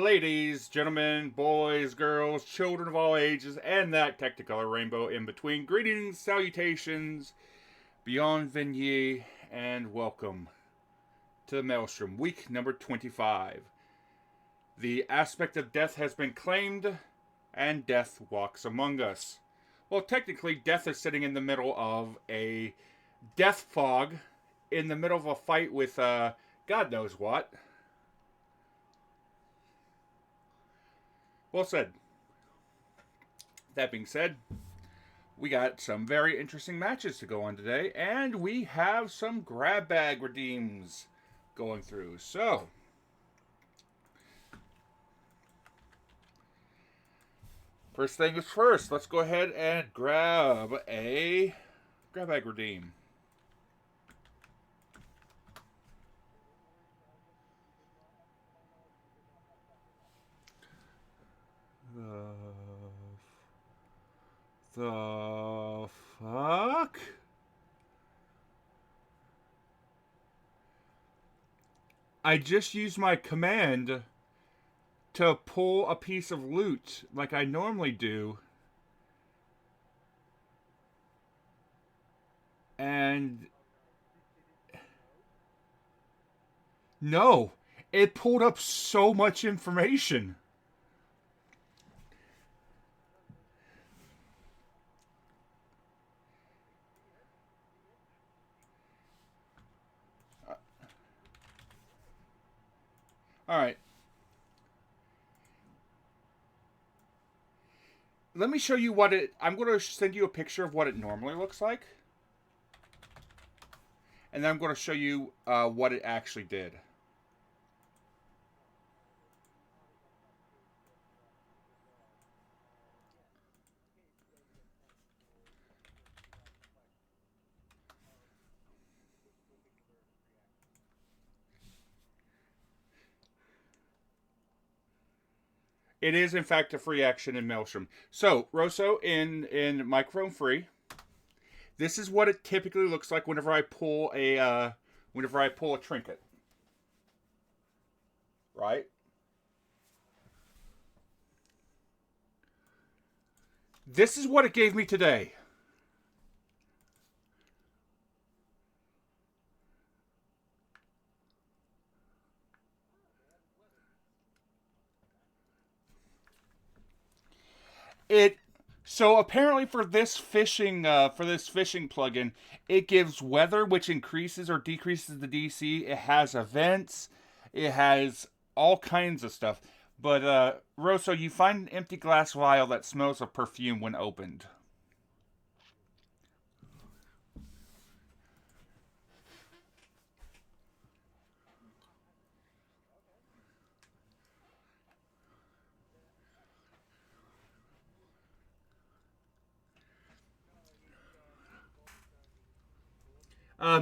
Ladies, gentlemen, boys, girls, children of all ages, and that technicolor rainbow in between. Greetings, salutations, beyond Vigny, and welcome to the Maelstrom, week number 25. The aspect of death has been claimed, and death walks among us. Well, technically, death is sitting in the middle of a death fog, in the middle of a fight with, God knows what. Well said. That being said, we got some very interesting matches to go on today, and we have some grab bag redeems going through. So, first thing is first, let's go ahead and grab a grab bag redeem. The fuck? I just used my command to pull a piece of loot like I normally do. And no, it pulled up so much information. All right. Let me show you what it... I'm going to send you a picture of what it normally looks like. And then I'm going to show you what it actually did. It is, in fact, a free action in Maelstrom. So, Rosso, in microphone free, this is what it typically looks like whenever I pull a trinket. Right? This is what it gave me today. So apparently for this fishing plugin, it gives weather, which increases or decreases the DC. It has events. It has all kinds of stuff. But Rosso, you find an empty glass vial that smells of perfume when opened.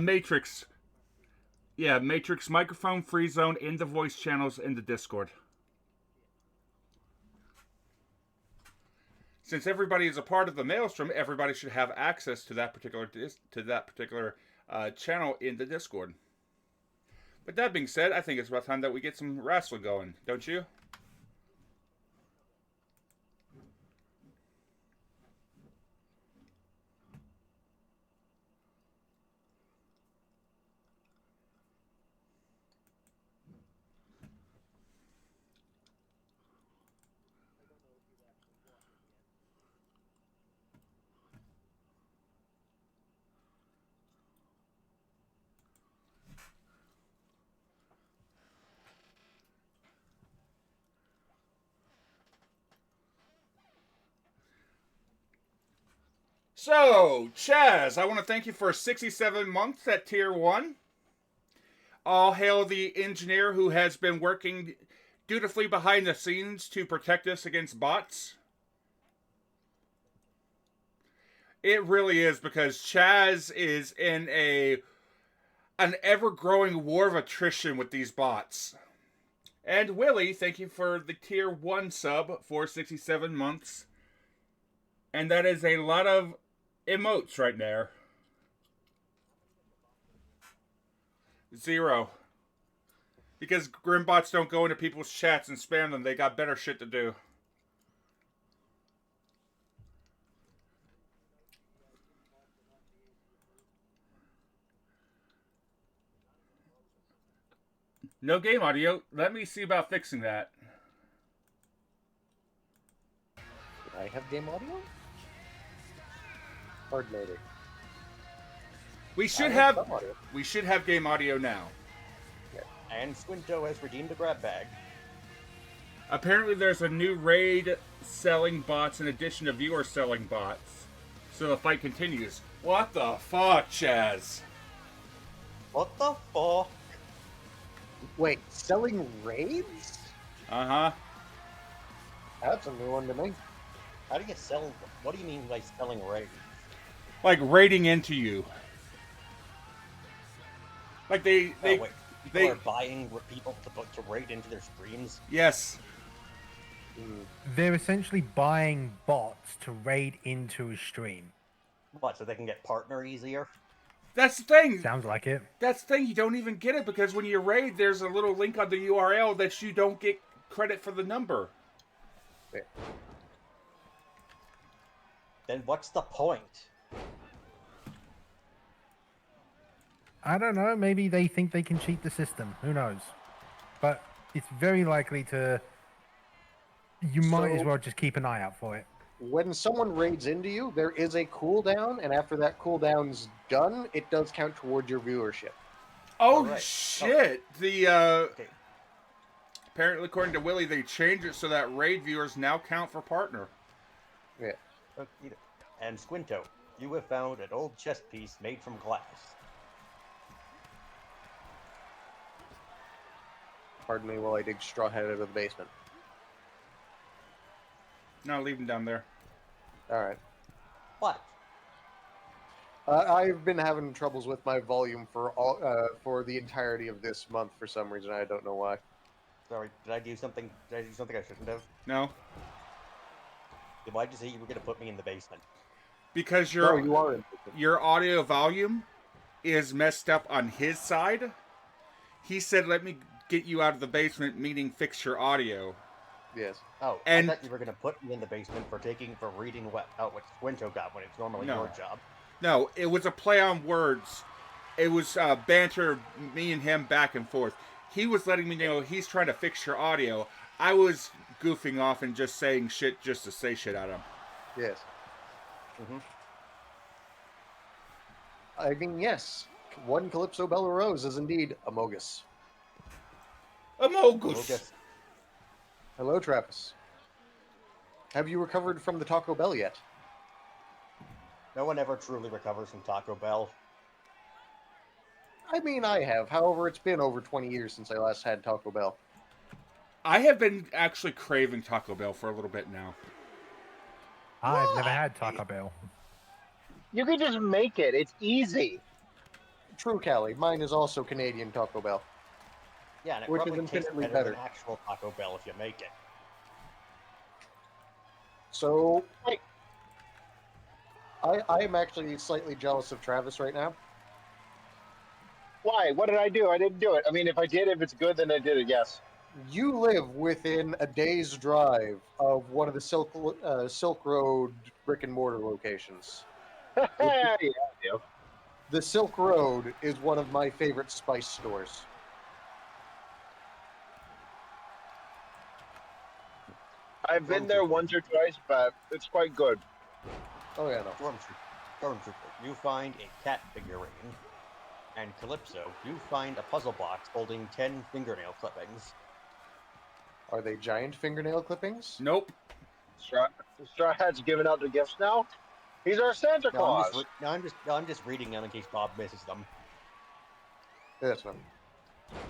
Matrix. Yeah, Matrix microphone free zone in the voice channels in the Discord. Since everybody is a part of the Maelstrom, everybody should have access to that particular channel in the Discord. But that being said, I think it's about time that we get some wrestling going, don't you? So, Chaz, I want to thank you for 67 months at Tier 1. All hail the engineer who has been working dutifully behind the scenes to protect us against bots. It really is, because Chaz is in an ever-growing war of attrition with these bots. And Willie, thank you for the Tier 1 sub for 67 months. And that is a lot of emotes right there. 0. Because Grimbots don't go into people's chats and spam them. They got better shit to do. No game audio. Let me see about fixing that. Did I have game audio? Hard noted. We should have game audio now. Yeah. And Squinto has redeemed a grab bag. Apparently there's a new raid selling bots in addition to viewer selling bots. So the fight continues. What the fuck, Chaz? What the fuck? Wait, selling raids? Uh-huh. That's a new one to me. How do you sell... What do you mean by selling raids? Like raiding into you. Like they People are buying people to raid into their streams? Yes. They're essentially buying bots to raid into a stream. What, so they can get partner easier? That's the thing. Sounds like it. That's the thing. You don't even get it because when you raid, there's a little link on the URL that you don't get credit for the number. Then what's the point? I don't know. Maybe they think they can cheat the system. Who knows? But it's very likely to... You might as well just keep an eye out for it. When someone raids into you, there is a cooldown, and after that cooldown's done, it does count towards your viewership. Oh, right. shit. Okay. Apparently, according to Willie, they changed it so that raid viewers now count for partner. Yeah. And Squinto, you have found an old chess piece made from glass. Pardon me while I dig straw hat out of the basement. No, leave him down there. Alright. What? I've been having troubles with my volume for the entirety of this month for some reason. I don't know why. Sorry, did I do something I shouldn't have? No. Then why'd you say you were going to put me in the basement? Because you are in the basement. Your audio volume is messed up on his side. He said, let me get you out of the basement, meaning fix your audio. Yes. Oh, and I thought you were going to put me in the basement for reading what Squinto got when it's normally your job. No, it was a play on words. It was banter, me and him back and forth. He was letting me know he's trying to fix your audio. I was goofing off and just saying shit just to say shit at him. Yes. Mm-hmm. I mean, yes. One Calypso Bella Rose is indeed Amogus. Amogus. Hello, Travis. Have you recovered from the Taco Bell yet? No one ever truly recovers from Taco Bell. I mean, I have. However, it's been over 20 years since I last had Taco Bell. I have been actually craving Taco Bell for a little bit now. I've never had Taco Bell. You can just make it. It's easy. True, Callie. Mine is also Canadian Taco Bell. Yeah, and it which is probably tastes infinitely better better than actual Taco Bell if you make it. So, Wait. I am actually slightly jealous of Travis right now. Why? What did I do? I didn't do it. I mean, if I did, if it's good, then I did it. Yes. You live within a day's drive of one of the Silk Road brick and mortar locations. Yeah, I do. The Silk Road is one of my favorite spice stores. I've been there once or twice, but it's quite good. Oh yeah, no. Stormtrooper, you find a cat figurine. And Calypso, you find a puzzle box holding 10 fingernail clippings. Are they giant fingernail clippings? Nope. Straw Hat's giving out the gifts now. He's our Santa No, Claus. I'm just reading them in case Bob misses them. Yes, no.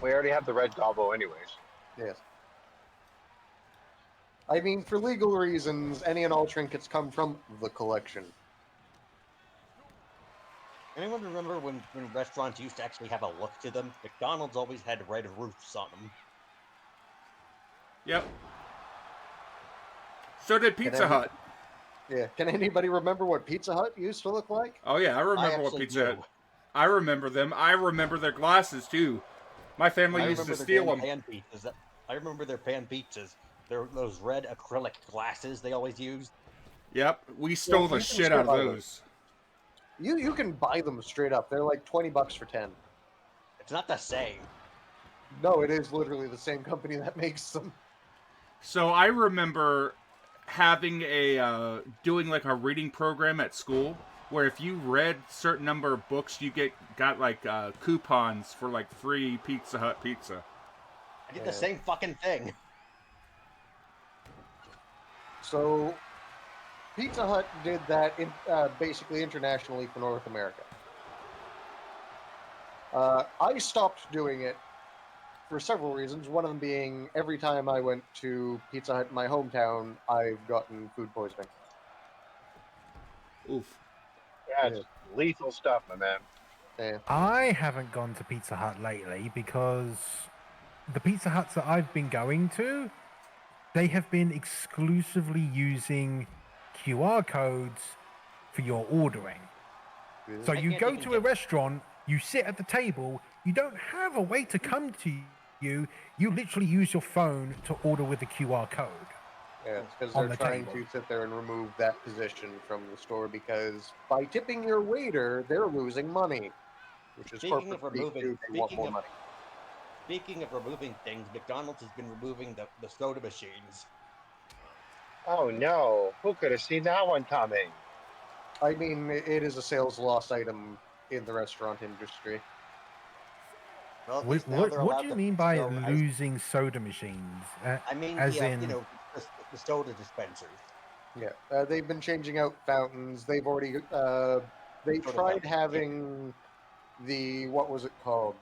We already have the red gobbo, anyways. Yes. I mean, for legal reasons, any and all trinkets come from the collection. Anyone remember when restaurants used to actually have a look to them? McDonald's always had red roofs on them. Yep. So did Pizza Hut. Yeah. Can anybody remember what Pizza Hut used to look like? Oh yeah, I remember what Pizza Hut. I remember them. I remember their glasses too. My family used to steal them. I remember their pan pizzas. Those red acrylic glasses they always used. Yep, we stole the shit out of those. You can buy them straight up. They're like $20 for 10. It's not the same. No, it is literally the same company that makes them. So I remember having doing like a reading program at school where if you read certain number of books, you got like coupons for like free Pizza Hut pizza. I did the same fucking thing. So, Pizza Hut did that basically internationally for North America. I stopped doing it for several reasons. One of them being every time I went to Pizza Hut in my hometown, I've gotten food poisoning. Oof. Yeah, it's lethal stuff, my man. Yeah. I haven't gone to Pizza Hut lately because the Pizza Huts that I've been going to, they have been exclusively using QR codes for your ordering. So you go to a restaurant, you sit at the table, you don't have a waiter come to you, you literally use your phone to order with the QR code. Yeah, it's because they're trying to sit there and remove that position from the store because by tipping your waiter, they're losing money, which is corporate speak too. They want more money. Speaking of removing things, McDonald's has been removing the soda machines. Oh no, who could have seen that one coming? I mean, it is a sales loss item in the restaurant industry. Well, what do you mean by losing soda machines? I mean, as the soda dispensers. Yeah, they've been changing out fountains. They've already they tried having the what was it called?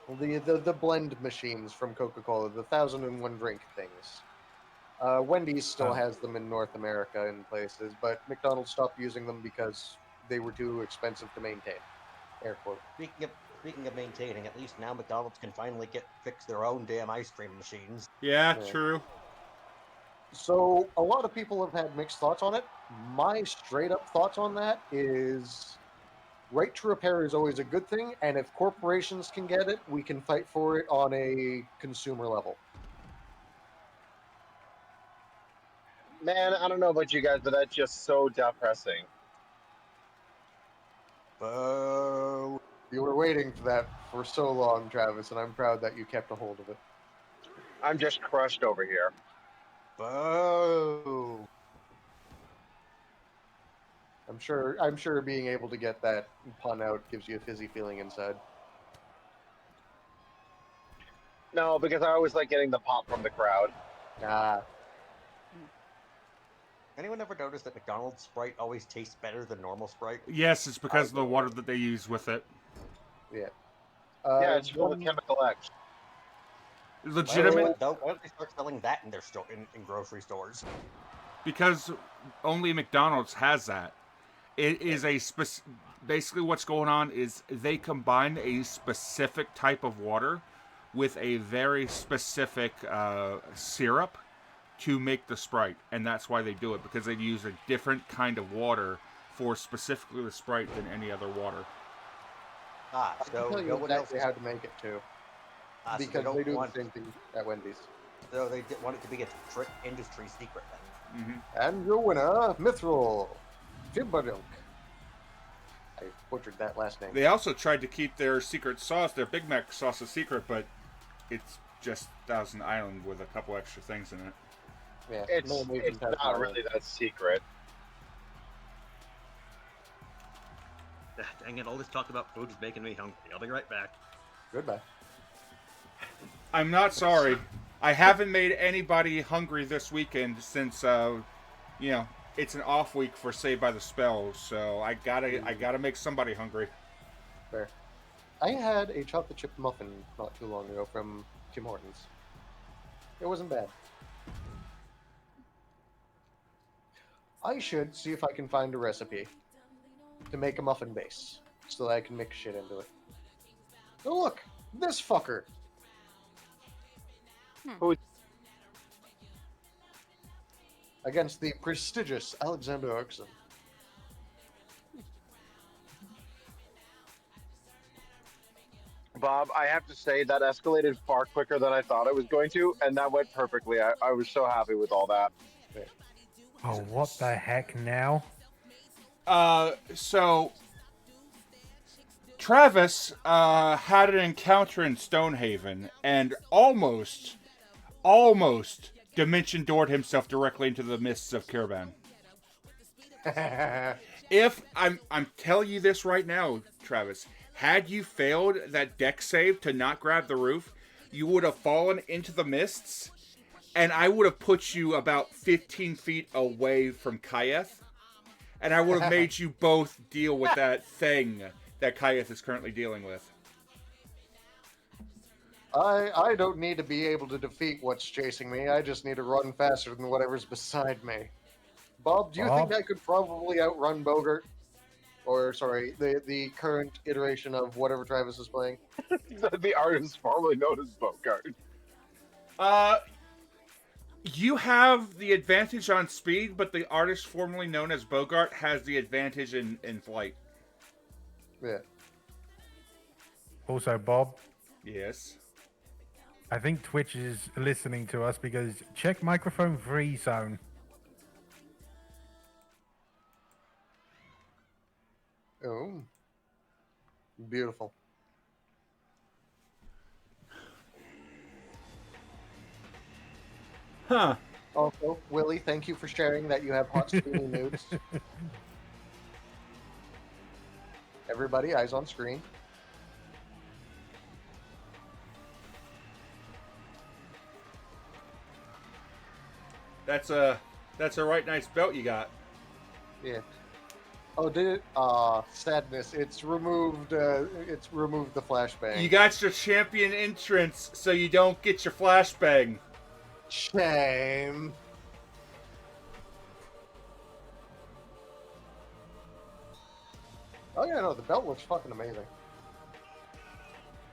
The blend machines from Coca-Cola, the 1001 drink things. Wendy's still has them in North America in places, but McDonald's stopped using them because they were too expensive to maintain. Air quote. Speaking of maintaining, at least now McDonald's can finally fix their own damn ice cream machines. Yeah, true. So a lot of people have had mixed thoughts on it. My straight up thoughts on that is right to repair is always a good thing, and if corporations can get it, we can fight for it on a consumer level. Man, I don't know about you guys, but that's just so depressing. Boo. You were waiting for that for so long, Travis, and I'm proud that you kept a hold of it. I'm just crushed over here. Boo. I'm sure being able to get that pun out gives you a fizzy feeling inside. No, because I always like getting the pop from the crowd. Ah. Anyone ever notice that McDonald's Sprite always tastes better than normal Sprite? Yes, it's because of the water that they use with it. Yeah. Yeah, it's full of chemical X. Legitimate. Why don't they start selling that in their in grocery stores? Because only McDonald's has that. It is basically what's going on is they combine a specific type of water with a very specific syrup to make the Sprite, and that's why they do it, because they use a different kind of water for specifically the Sprite than any other water. Ah, I can so tell you no one else. exactly how to make it too, So because don't they do want. the same thing at Wendy's. So they want it to be a industry secret then. Mm-hmm. And your winner, Mithril Fibadunk. I butchered that last name. They also tried to keep their secret sauce, their Big Mac sauce, a secret, but it's just Thousand Island with a couple extra things in it. Yeah, It's mayonnaise and not really that secret. Dang it! All this talk about food is making me hungry. I'll be right back. Goodbye. I'm not sorry. I haven't made anybody hungry this weekend since, it's an off week for Saved by the Spell, so I gotta make somebody hungry. Fair. I had a chocolate chip muffin not too long ago from Tim Hortons. It wasn't bad. I should see if I can find a recipe to make a muffin base so that I can mix shit into it. Oh look, this fucker. Who? Against the prestigious Alexander Erickson. Bob, I have to say that escalated far quicker than I thought it was going to, and that went perfectly. I was so happy with all that. Oh, what the heck now? So Travis had an encounter in Stonehaven and almost dimension doored himself directly into the mists of Caravan. If I'm telling you this right now, Travis, had you failed that deck save to not grab the roof, you would have fallen into the mists, and I would have put you about 15 feet away from Kayeth, and I would have made you both deal with that thing that Kayeth is currently dealing with. I don't need to be able to defeat what's chasing me. I just need to run faster than whatever's beside me. Bob, do you think I could probably outrun Bogart? Or, sorry, the current iteration of whatever Travis is playing? The artist formerly known as Bogart. You have the advantage on speed, but the artist formerly known as Bogart has the advantage in flight. Yeah. Also, Bob, Yes. I think Twitch is listening to us because check microphone free zone. Oh. Beautiful. Huh. Also, Willie, thank you for sharing that you have hot steamy nudes. Everybody, eyes on screen. That's a right nice belt you got. Yeah. Oh, did it? Sadness. It's removed the flashbang. You got your champion entrance, so you don't get your flashbang. Shame. Oh yeah, no, the belt looks fucking amazing.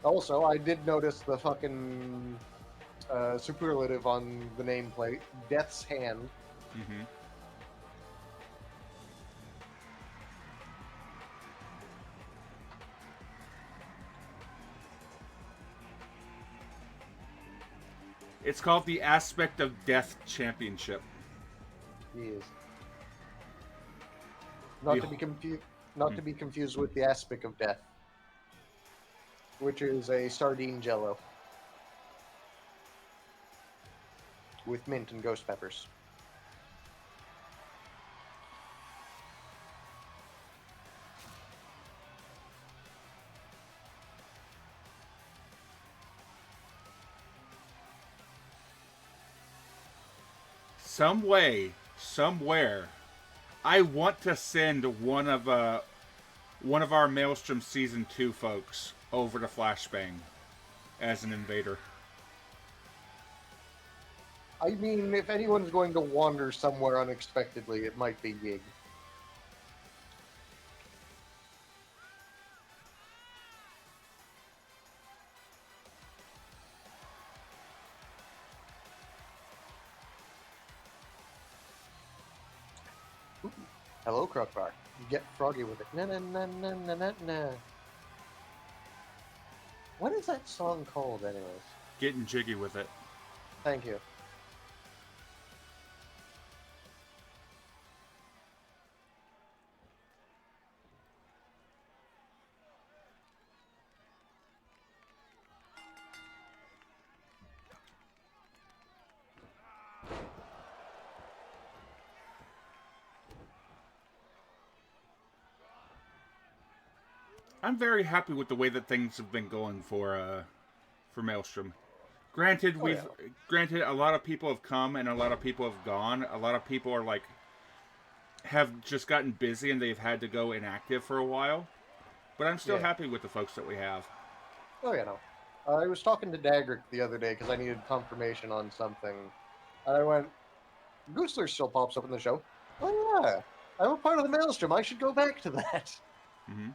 Also, I did notice the fucking superlative on the nameplate, Death's Hand. Mm-hmm. It's called the Aspect of Death Championship. Yes. Not to be confused with the Aspic of Death, which is a sardine jello with mint and ghost peppers. Some way, somewhere, I want to send one of our Maelstrom Season 2 folks over to Flashbang as an invader. I mean, if anyone's going to wander somewhere unexpectedly, it might be Yig. Hello, Crookbar. Get froggy with it. Na na na na na na na. What is that song called, anyways? Getting jiggy with it. Thank you. I'm very happy with the way that things have been going for Maelstrom. Granted, granted a lot of people have come and a lot of people have gone. A lot of people are like have just gotten busy and they've had to go inactive for a while. But I'm still happy with the folks that we have. Oh, yeah, no. I was talking to Dagrick the other day because I needed confirmation on something. And I went, Goosler still pops up in the show. Oh, yeah. I'm a part of the Maelstrom. I should go back to that. Mm-hmm.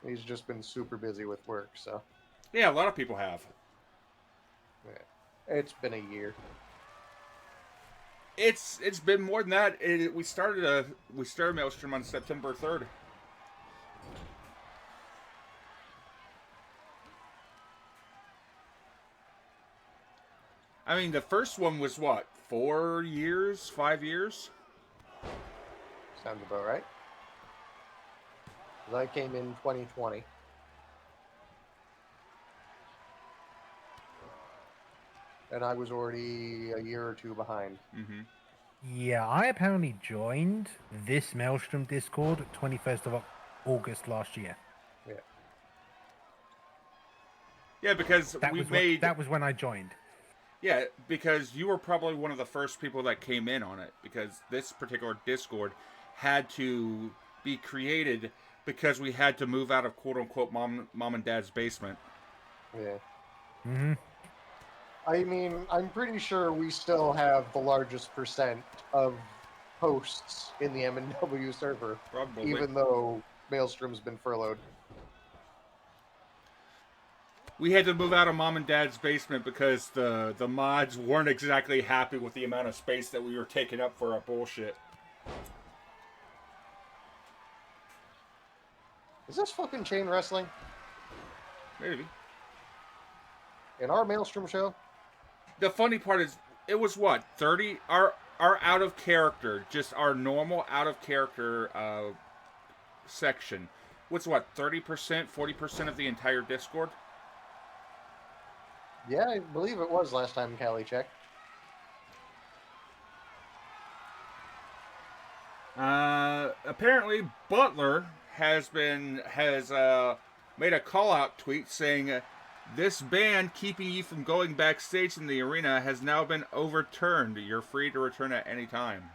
He's just been super busy with work, so. Yeah, a lot of people have. Yeah. It's been a year. It's been more than that. We started Maelstrom on September 3rd. I mean, the first one was what, 4 years, 5 years? Sounds about right. 'Cause I came in 2020. And I was already a year or two behind. Mm-hmm. Yeah, I apparently joined this Maelstrom Discord 21st of August last year. Yeah. Yeah, because that was when I joined. Yeah, because you were probably one of the first people that came in on it, because this particular Discord had to be created because we had to move out of quote-unquote mom and dad's basement. Yeah. Mm-hmm. I mean, I'm pretty sure we still have the largest percent of hosts in the M&W server, Probably. even though Maelstrom's been furloughed. We had to move out of mom and dad's basement because the mods weren't exactly happy with the amount of space that we were taking up for our bullshit. Is this fucking chain wrestling? Maybe. In our Maelstrom show? The funny part is, it was what, 30? Our out of character, just our normal out of character section. What's what, 30%, 40% of the entire Discord? Yeah, I believe it was last time Callie checked. Apparently Butler has made a call-out tweet saying, this ban keeping you from going backstage in the arena has now been overturned. You're free to return at any time.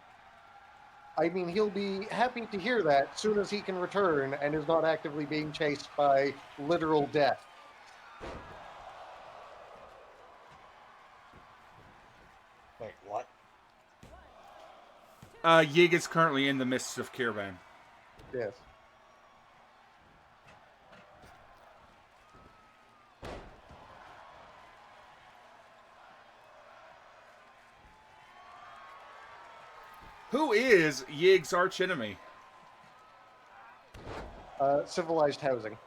I mean, he'll be happy to hear that as soon as he can return and is not actively being chased by literal death. Wait, what? Yig is currently in the midst of Kirban. Yes. Who is Yig's archenemy? Civilized housing.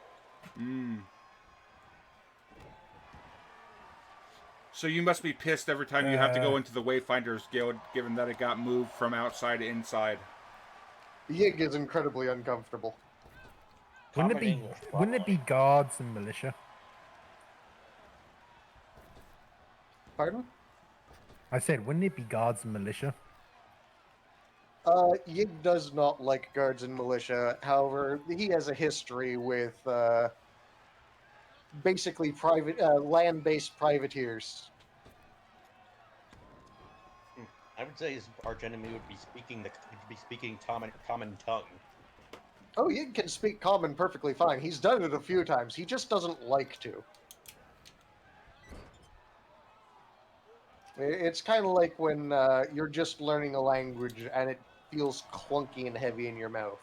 So you must be pissed every time you have to go into the Wayfinders Guild, given that it got moved from outside to inside. Yig is incredibly uncomfortable. Wouldn't it be guards and militia? Pardon? I said, wouldn't it be guards and militia? Yig does not like guards and militia. However, he has a history with basically private land-based privateers. I would say his archenemy would be speaking common tongue. Oh, Yig can speak common perfectly fine. He's done it a few times. He just doesn't like to. It's kind of like when you're just learning a language and it feels clunky and heavy in your mouth.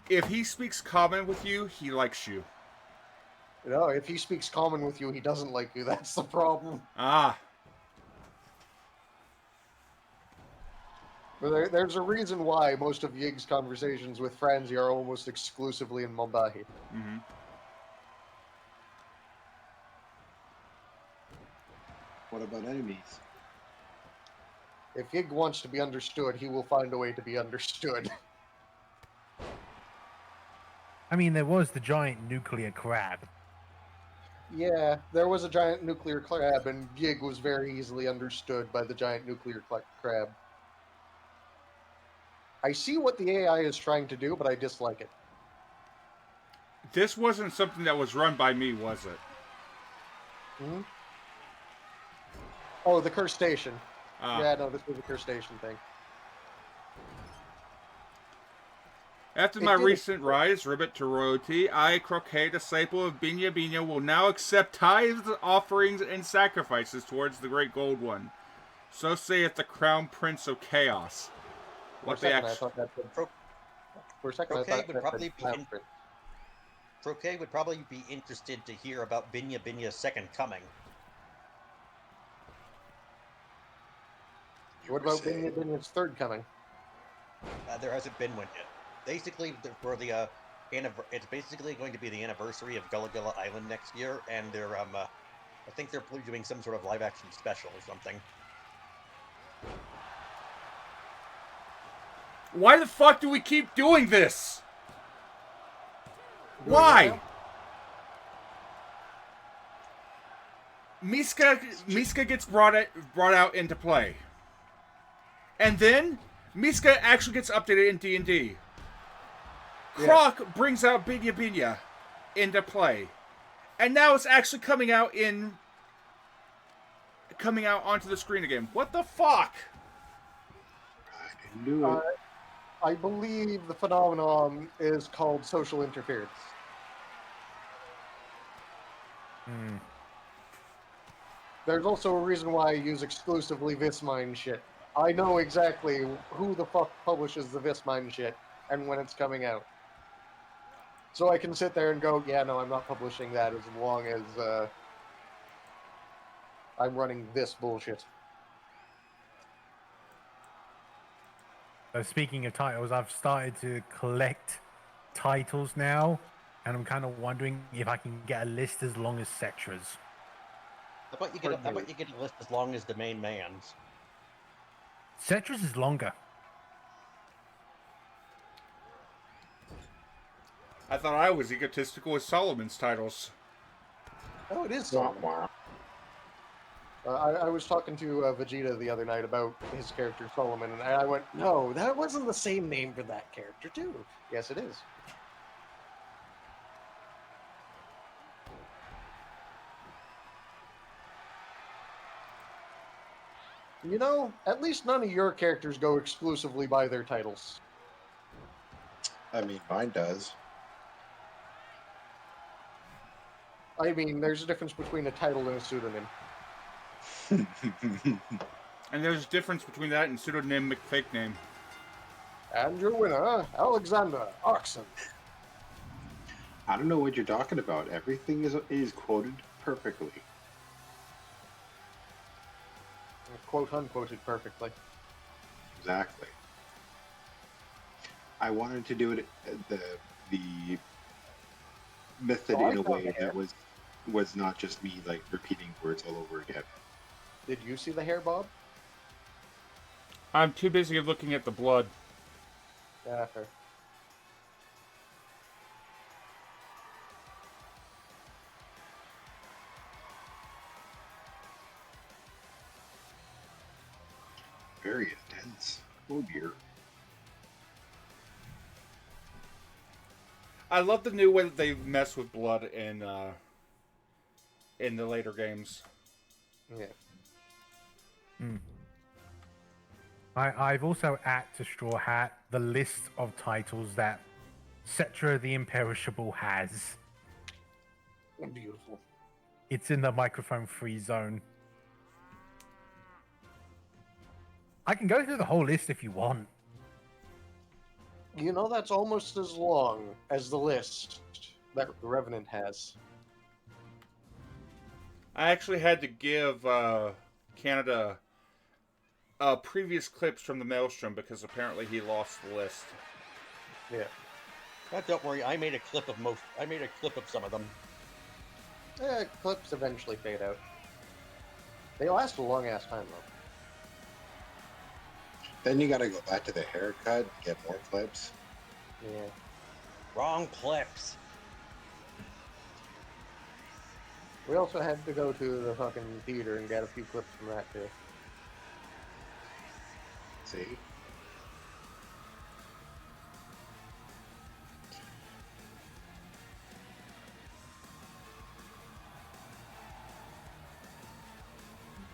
If he speaks common with you, he likes you. No, if he speaks common with you, he doesn't like you. That's the problem. Ah. There's a reason why most of Yig's conversations with Franzi are almost exclusively in Mombahi. Mm-hmm. What about enemies? If Yig wants to be understood, he will find a way to be understood. I mean, there was the giant nuclear crab. Yeah, there was a giant nuclear crab, and Yig was very easily understood by the giant nuclear crab. I see what the AI is trying to do, but I dislike it. This wasn't something that was run by me, was it? Hmm? Oh, the Curse Station. Ah. Yeah, no, this was a Curse Station thing. After It my did- recent rise, ribbit to royalty, I, Croquet, disciple of Binya Binya, will now accept tithes, offerings, and sacrifices towards the Great Gold One. So saith the Crown Prince of Chaos. For a second, I thought that said... For a second, I Croquet thought would that probably said be Clown Prince. Croquet would probably be interested to hear about Binya Binya's second coming. What about Binya's third coming? There hasn't been one yet. Basically, for the it's basically going to be the anniversary of Gullah Gullah Island next year, and they're I think they're doing some sort of live action special or something. Why the fuck do we keep doing this? Why? Miska gets brought out into play. And then Miska actually gets updated in D&D. Croc brings out Binya Binya into play. And now it's actually coming out onto the screen again. What the fuck? I didn't do it. I believe the phenomenon is called social interference. There's also a reason why I use exclusively Vismine shit. I know exactly who the fuck publishes the Vismine shit and when it's coming out. So I can sit there and go, yeah, no, I'm not publishing that as long as I'm running this bullshit. Speaking of titles, I've started to collect titles now, and I'm kind of wondering if I can get a list as long as Cetra's. How about you get a list as long as the main man's? Cetra's is longer. I thought I was egotistical with Solomon's titles. Oh, it is Solomon. I was talking to Vegeta the other night about his character Solomon, and I went, no, that wasn't the same name for that character, too. Yes, it is. You know, at least none of your characters go exclusively by their titles. I mean, mine does. I mean, there's a difference between a title and a pseudonym. And there's a difference between that and pseudonymic fake name. And your winner, Alexander Oxen. I don't know what you're talking about. Everything is quoted perfectly. Quote unquoted perfectly. Exactly. I wanted to do it the method in a way that was not just me like repeating words all over again. Did you see the hair, Bob? I'm too busy looking at the blood. Yeah, fair. Very intense. Oh dear. I love the new way that they mess with blood in the later games. Yeah. I've also added to Straw Hat the list of titles that Cetra the Imperishable has. Beautiful. It's in the microphone free zone. I can go through the whole list if you want. You know, that's almost as long as the list that the Revenant has. I actually had to give Canada previous clips from the Maelstrom because apparently he lost the list. Yeah. Don't worry, I made a clip of most. I made a clip of some of them. Clips eventually fade out. They last a long ass time though. Then you got to go back to the haircut, get more clips. Yeah. Wrong clips. We also had to go to the fucking theater and get a few clips from that too. See?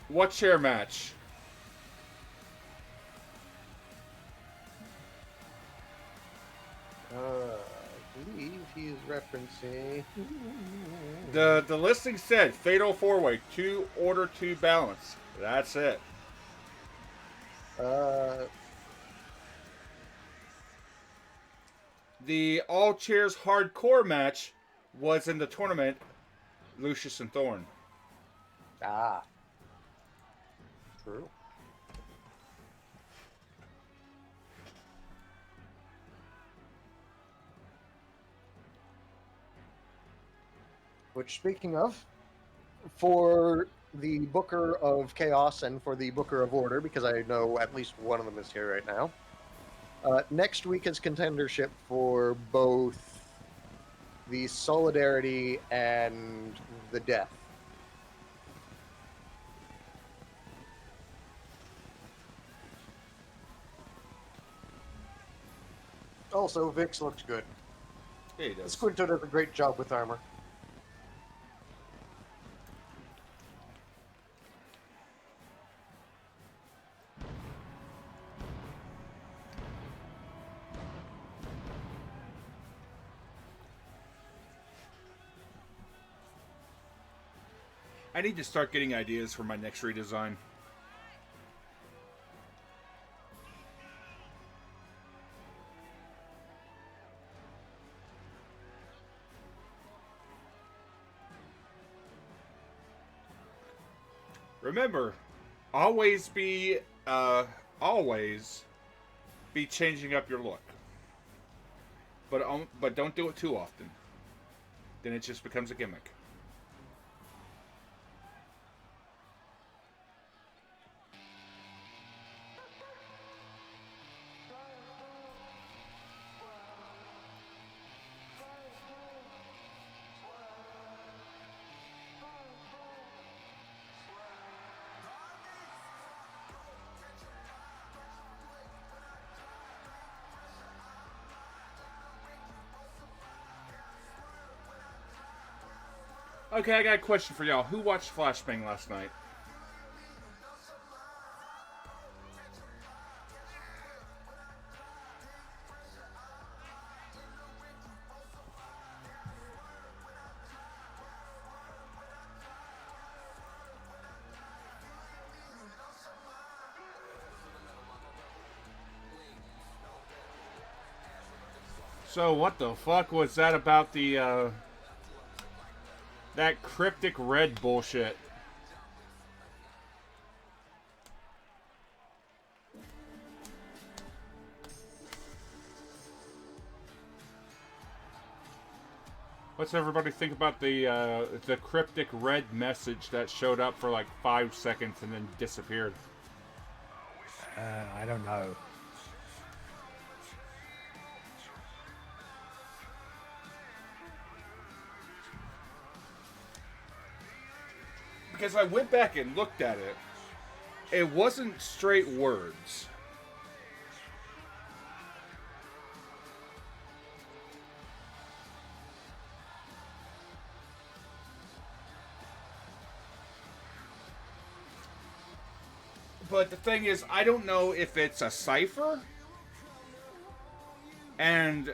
What chair match? I believe he is referencing... The listing said Fatal 4-Way, 2 Order 2 Balance. That's it. The All Chairs Hardcore match was in the tournament, Lucius and Thorn. Ah. True. Which, speaking of, for the Booker of Chaos and for the Booker of Order, because I know at least one of them is here right now, next week is contendership for both the Solidarity and the Death. Also, Vix looks good. Yeah, he does. Squinto does a great job with armor. I need to start getting ideas for my next redesign. Remember, always be changing up your look. But don't do it too often. Then it just becomes a gimmick. Okay, I got a question for y'all. Who watched Flashbang last night? So what the fuck was that about the that cryptic red bullshit? What's everybody think about the cryptic red message that showed up for like 5 seconds and then disappeared? I don't know. Because I went back and looked at it. It wasn't straight words. But the thing is, I don't know if it's a cipher, and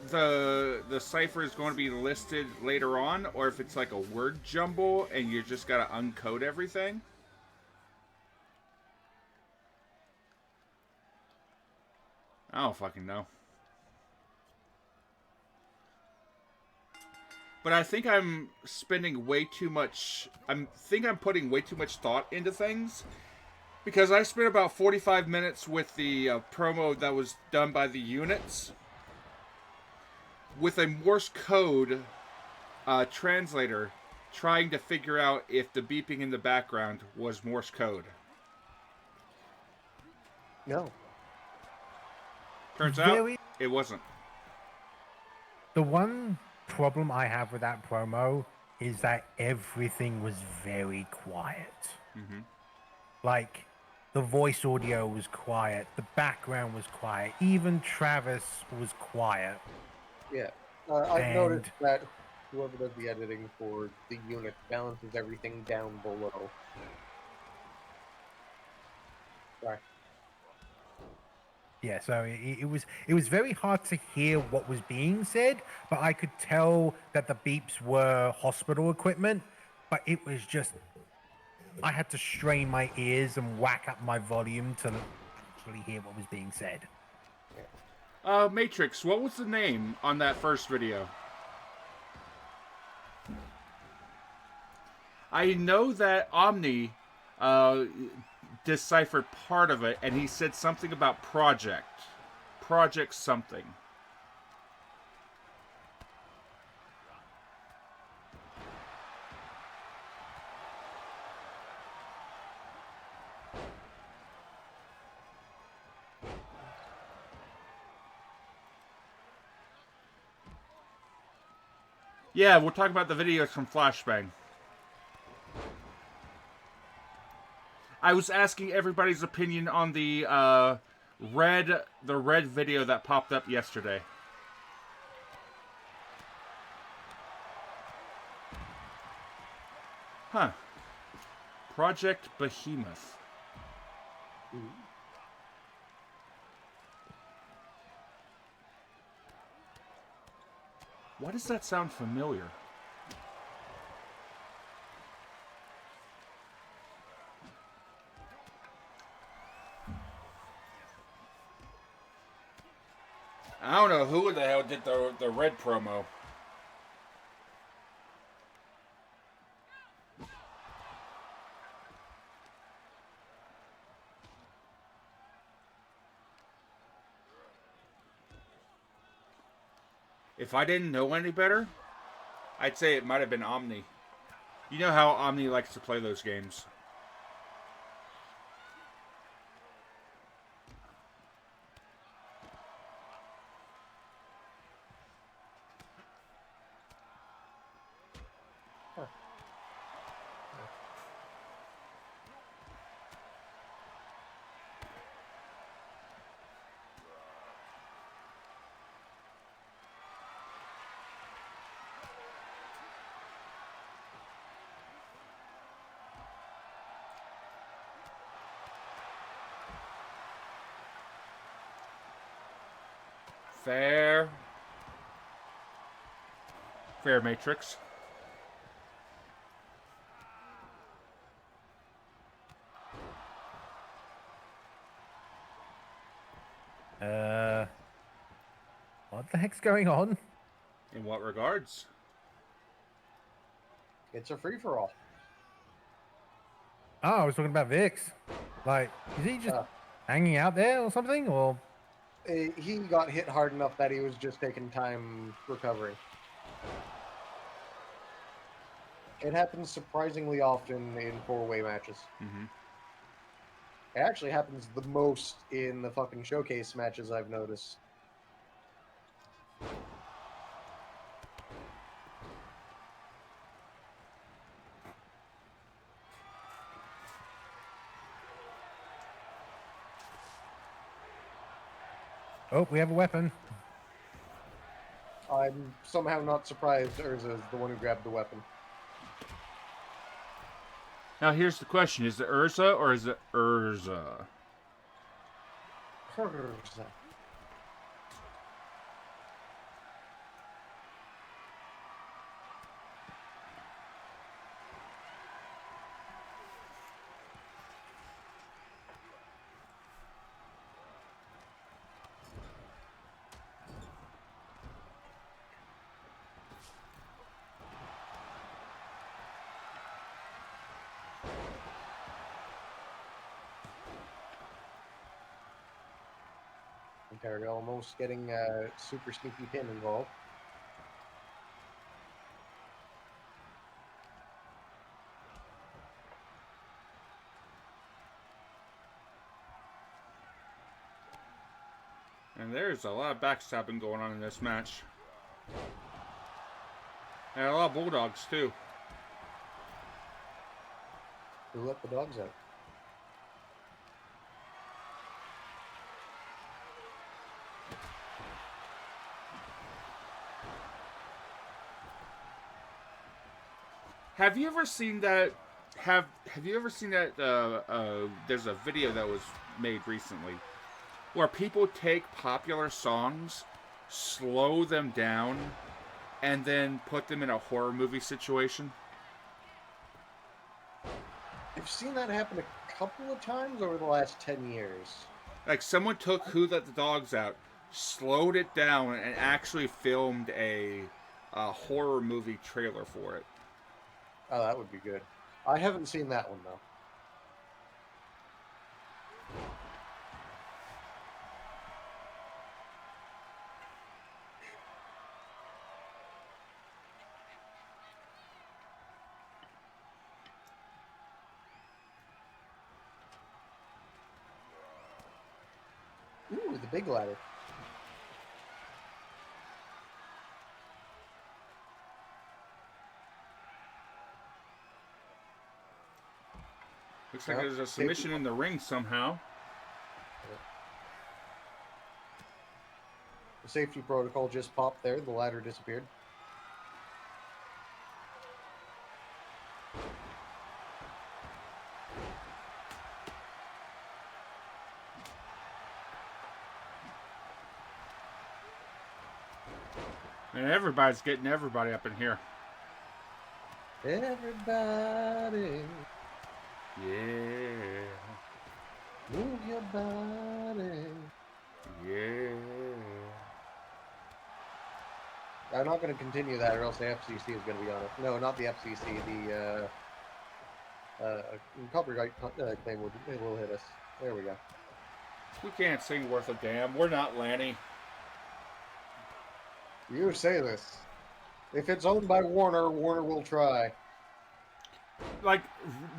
the cipher is going to be listed later on, or if it's like a word jumble and you just got to uncode everything. I don't fucking know. But I think I'm spending way too much... I think I'm putting way too much thought into things. Because I spent about 45 minutes with the promo that was done by the units with a Morse code translator trying to figure out if the beeping in the background was Morse code. No. Turns out it wasn't. The one problem I have with that promo is that everything was very quiet. Mm-hmm. Like, the voice audio was quiet, the background was quiet, even Travis was quiet. Yeah. I've noticed that whoever does the editing for the unit balances everything down below. Sorry. Yeah, so it was very hard to hear what was being said, but I could tell that the beeps were hospital equipment, but it was just I had to strain my ears and whack up my volume to actually hear what was being said. Matrix, what was the name on that first video? I know that Omni deciphered part of it, and he said something about Project something. Yeah, we're talking about the videos from Flashbang. I was asking everybody's opinion on the red video that popped up yesterday. Huh. Project Behemoth. Why does that sound familiar? I don't know who the hell did the red promo. If I didn't know any better, I'd say it might have been Omni. You know how Omni likes to play those games. Fair. Fair, Matrix. What the heck's going on? In what regards? It's a free-for-all. Oh, I was talking about Vix. Like, is he just hanging out there or something? Or He got hit hard enough that he was just taking time recovering. It happens surprisingly often in four-way matches. Mm-hmm. It actually happens the most in the fucking showcase matches I've noticed. oh, we have a weapon. I'm somehow not surprised Urza is the one who grabbed the weapon. Now here's the question: is it Urza or is it Urza? Urza. They're almost getting super sneaky pin involved. And there's a lot of backstabbing going on in this match. And a lot of bulldogs, too. Who let the dogs out? Have you ever seen that? Have you ever seen that? There's a video that was made recently where people take popular songs, slow them down, and then put them in a horror movie situation. I've seen that happen a couple of times over the last 10 years. Like someone took "Who Let the Dogs Out," slowed it down, and actually filmed a horror movie trailer for it. Oh, that would be good. I haven't seen that one, though. Ooh, the big ladder. Looks like there's a submission in the ring somehow. The safety protocol just popped there. The ladder disappeared. And everybody's getting everybody up in here. Everybody, Yeah. move your body. Yeah. I'm not going to continue that, or else the FCC is going to be on it. No, not the FCC. The copyright claim will hit us. There we go. We can't sing worth a damn. We're not Lanny. You say this. If it's owned by Warner, Warner will try. Like,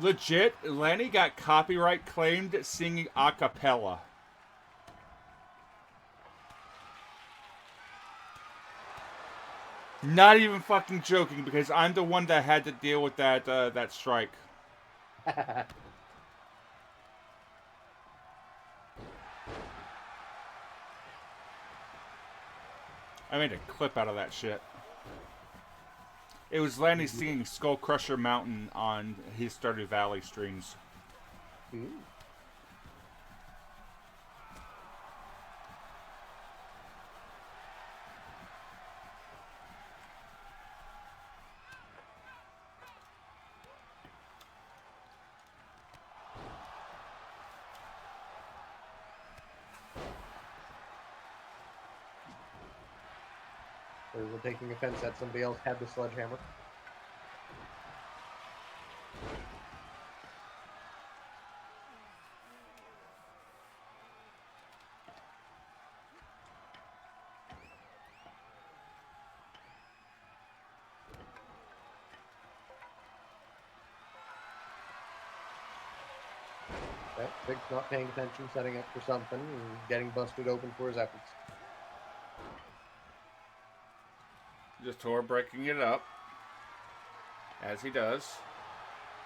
legit, Lanny got copyright claimed singing a cappella. Not even fucking joking, because I'm the one that had to deal with that strike. I made a clip out of that shit. It was Lanny singing Skull Crusher Mountain on his Stardew Valley streams. Ooh. We're taking offense that somebody else had the sledgehammer. Okay, Big's not paying attention, setting up for something, and getting busted open for his efforts. Just Tor breaking it up. As he does.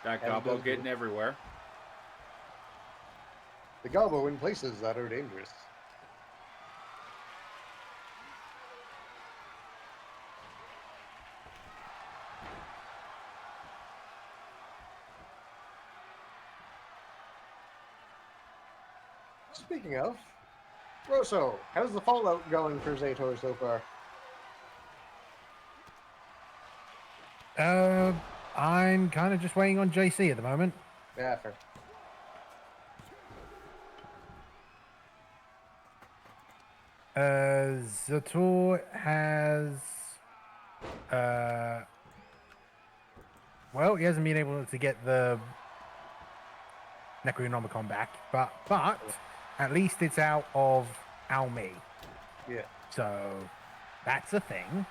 That Gobbo getting everywhere. The Gobbo in places that are dangerous. Speaking of, Rosso, how's the fallout going for Zator so far? I'm kind of just waiting on JC at the moment. Yeah, fair. Zator has, well, he hasn't been able to get the Necronomicon back, but at least it's out of Almi. Yeah. So that's a thing.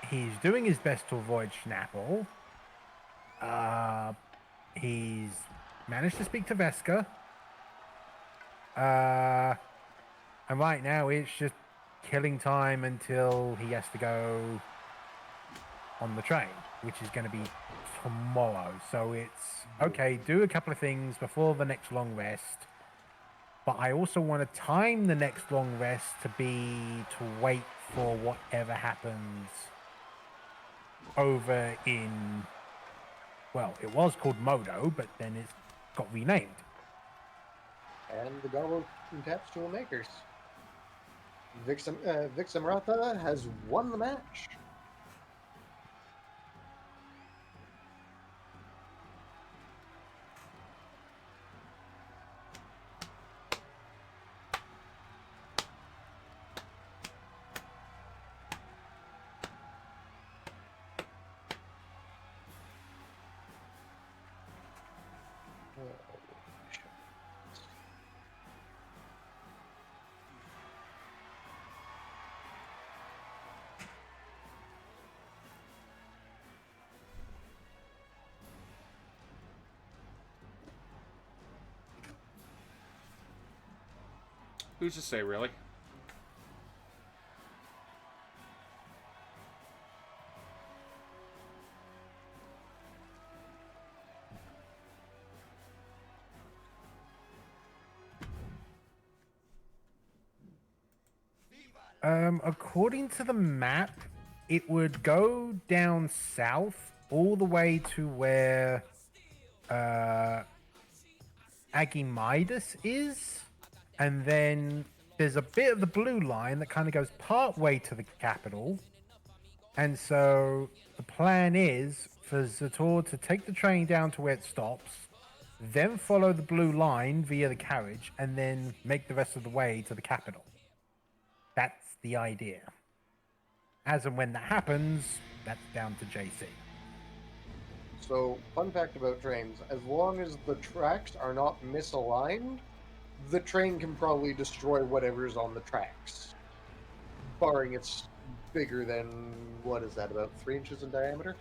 He's doing his best to avoid Schnapple. He's managed to speak to Veska. And right now it's just killing time until he has to go on the train, which is going to be tomorrow. So it's okay, do a couple of things before the next long rest. But I also want to time the next long rest to wait for whatever happens over in, well, it was called Modo, but then it's got renamed. And the Gobble taps to makers. Vixamratha has won the match. Who's to say, really? According to the map, it would go down south all the way to where Agimidas is, and then there's a bit of the blue line that kind of goes part way to the capital. And so the plan is for Zator to take the train down to where it stops, then follow the blue line via the carriage, and then make the rest of the way to the capital. That's the idea. As and when that happens, that's down to JC. So, fun fact about trains, as long as the tracks are not misaligned, the train can probably destroy whatever's on the tracks. Barring it's bigger than, what is that, about 3 inches in diameter?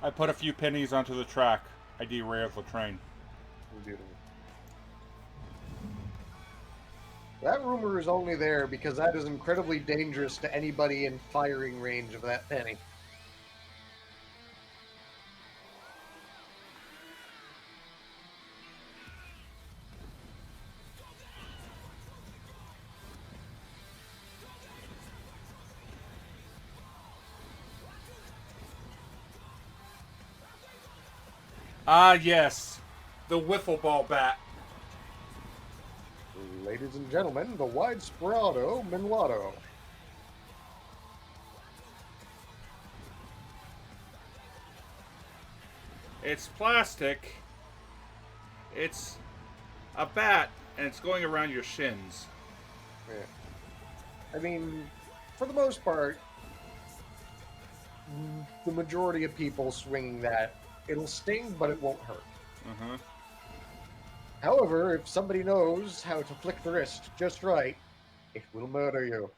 I put a few pennies onto the track. I derailed the train. Beautiful. That rumor is only there because that is incredibly dangerous to anybody in firing range of that penny. Ah, yes. The wiffle ball bat. Ladies and gentlemen, the wide Sperado Minuato. It's plastic. It's a bat, and it's going around your shins. Yeah. I mean, for the most part, the majority of people swinging that, it'll sting, but it won't hurt. Uh-huh. However, if somebody knows how to flick the wrist just right, it will murder you.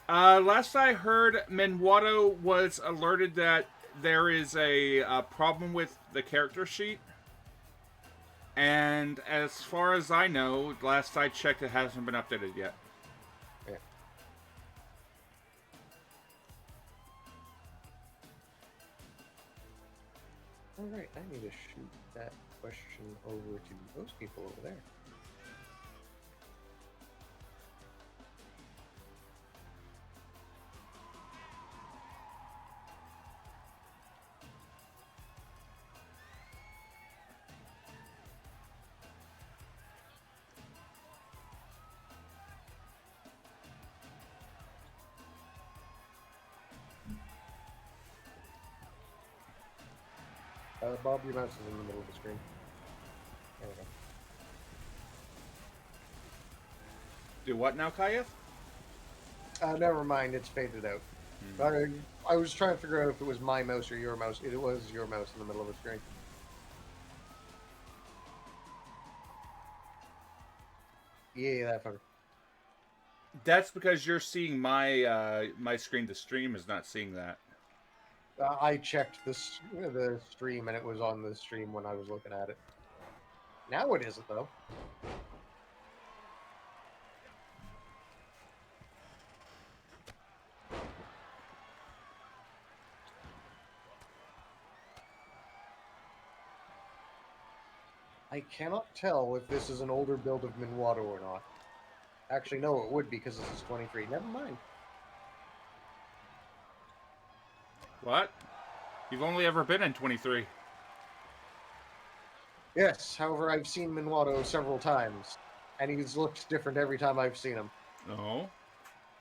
Last I heard, Minuato was alerted that there is a problem with the character sheet. And as far as I know, last I checked, it hasn't been updated yet. Yeah. Alright, I need to shoot that question over to those people over there. Bob, your mouse is in the middle of the screen. There we go. Do what now, Kayeth? Never mind, it's faded out. I was trying to figure out if it was my mouse or your mouse. It was your mouse in the middle of the screen. Yeah, that fucker. That's because you're seeing my my screen. The stream is not seeing that. I checked the stream and it was on the stream when I was looking at it. Now it isn't, though. I cannot tell if this is an older build of Minuato or not. Actually, no, it would because this is 23. Never mind. What? You've only ever been in 23. Yes, however, I've seen Minuato several times, and he's looked different every time I've seen him. Oh?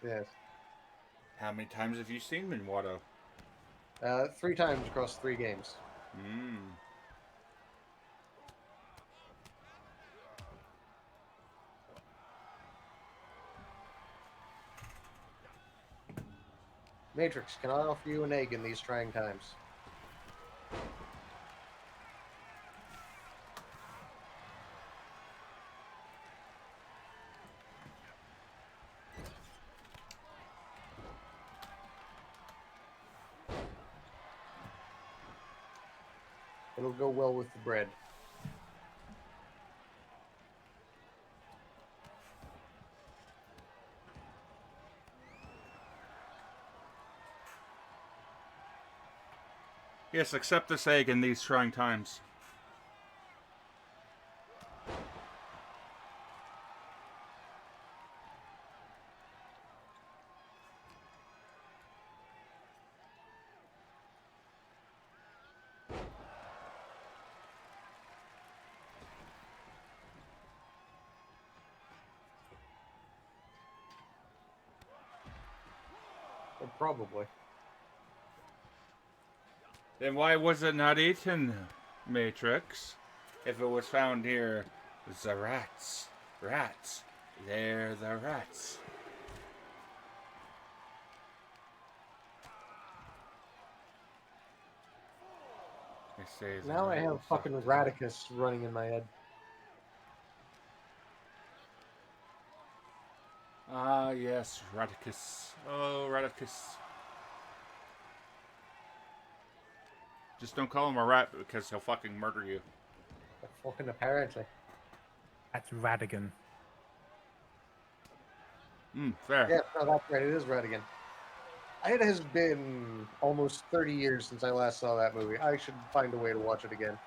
Yes. How many times have you seen Minuato? 3 times across 3 games. Hmm. Matrix, can I offer you an egg in these trying times? It'll go well with the bread. Yes, accept this egg in these trying times. Probably. Then why was it not eaten, Matrix? If it was found here, the rats. Rats. They're the rats. I say the Now I have rats. fucking Radicus running in my head. Ah, yes, Radicus. Oh, Radicus. Just don't call him a rat because he'll fucking murder you. Fucking apparently. That's Radigan. Fair. Yeah, no, that's right. It is Radigan. It has been almost 30 years since I last saw that movie. I should find a way to watch it again.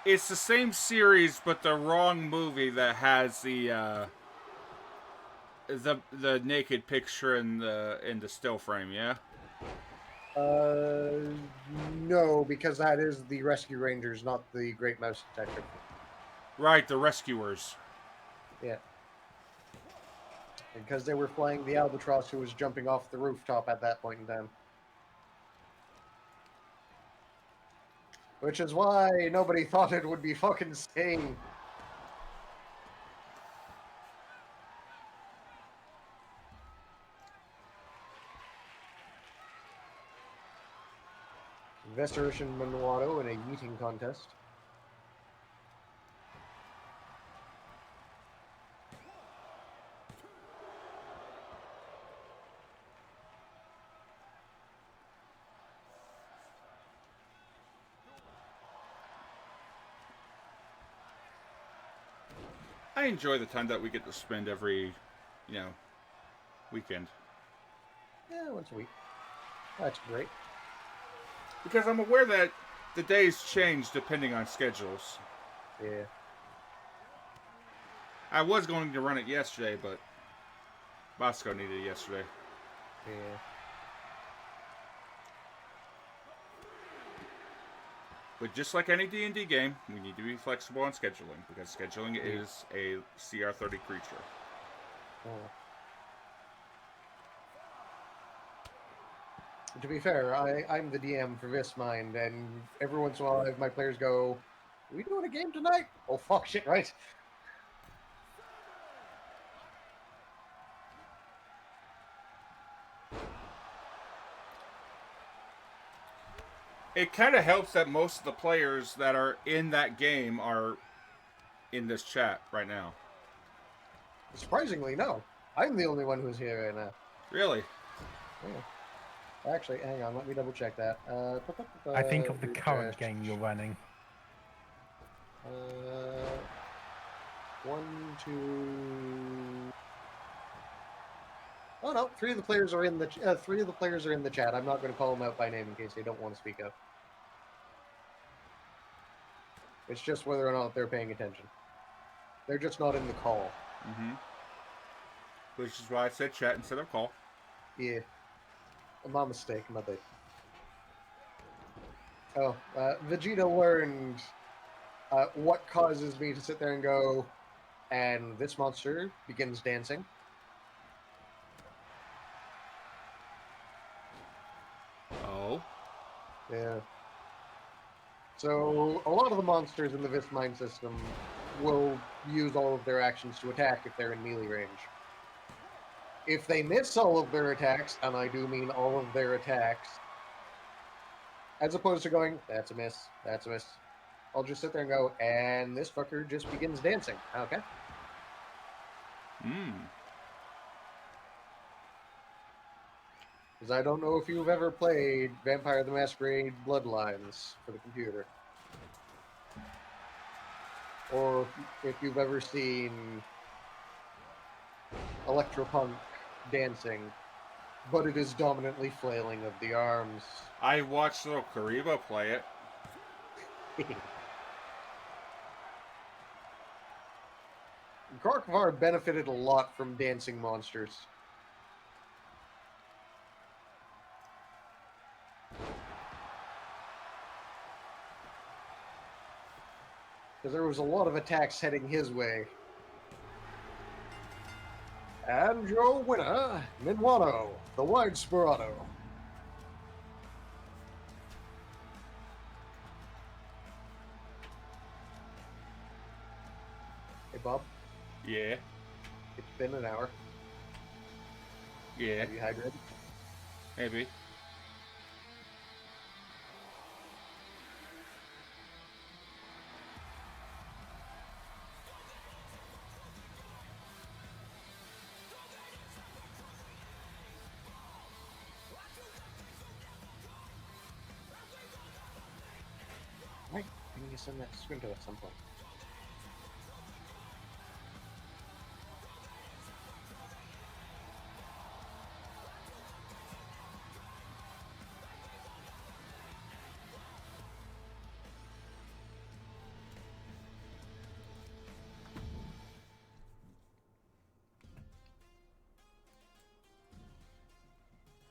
It's the same series, but the wrong movie that has the naked picture in the still frame. Yeah. No, because that is the Rescue Rangers, not the Great Mouse Detective. Right, the rescuers. Yeah. Because they were flying the Albatross who was jumping off the rooftop at that point in time. Which is why nobody thought it would be fucking staying. Vesterish and Minuato in a yeeting contest. I enjoy the time that we get to spend every, weekend. Yeah, once a week. That's great. Because I'm aware that the days change depending on schedules. Yeah. I was going to run it yesterday, but Bosco needed it yesterday. Yeah. But just like any D&D game, we need to be flexible on scheduling, because scheduling is a CR30 creature. Oh. To be fair, I'm the DM for this mind, and every once in a while I have my players go, "Are we doing a game tonight?" Oh fuck, shit, right? It kind of helps that most of the players that are in that game are in this chat right now. Surprisingly, no. I'm the only one who's here right now. Really? Yeah. Actually, hang on, let me double check that. I think of the refresh. current game you're running. 1, 2. Oh no, 3 of the players are in the 3 of the players are in the chat. I'm not going to call them out by name in case they don't want to speak up. It's just whether or not they're paying attention. They're just not in the call. Mm-hmm. Which is why I said chat instead of call. Yeah. My mistake, my bad. Oh, Vegeta learned what causes me to sit there and go, and this monster begins dancing. Oh. Yeah. So, a lot of the monsters in the Vis Mine system will use all of their actions to attack if they're in melee range. If they miss all of their attacks, and I do mean all of their attacks, as opposed to going, that's a miss, I'll just sit there and go, and this fucker just begins dancing. Okay. Because I don't know if you've ever played Vampire the Masquerade Bloodlines for the computer. Or if you've ever seen Electropunk dancing, but it is dominantly flailing of the arms. I watched little Kariba play it. Gorkvar benefited a lot from dancing monsters. Because there was a lot of attacks heading his way. And your winner, Minwano, the Wide Sperato. Hey, Bob. Yeah. It's been an hour. Yeah. Have you hydrated? Maybe. Right. I need to send that to Squinto at some point.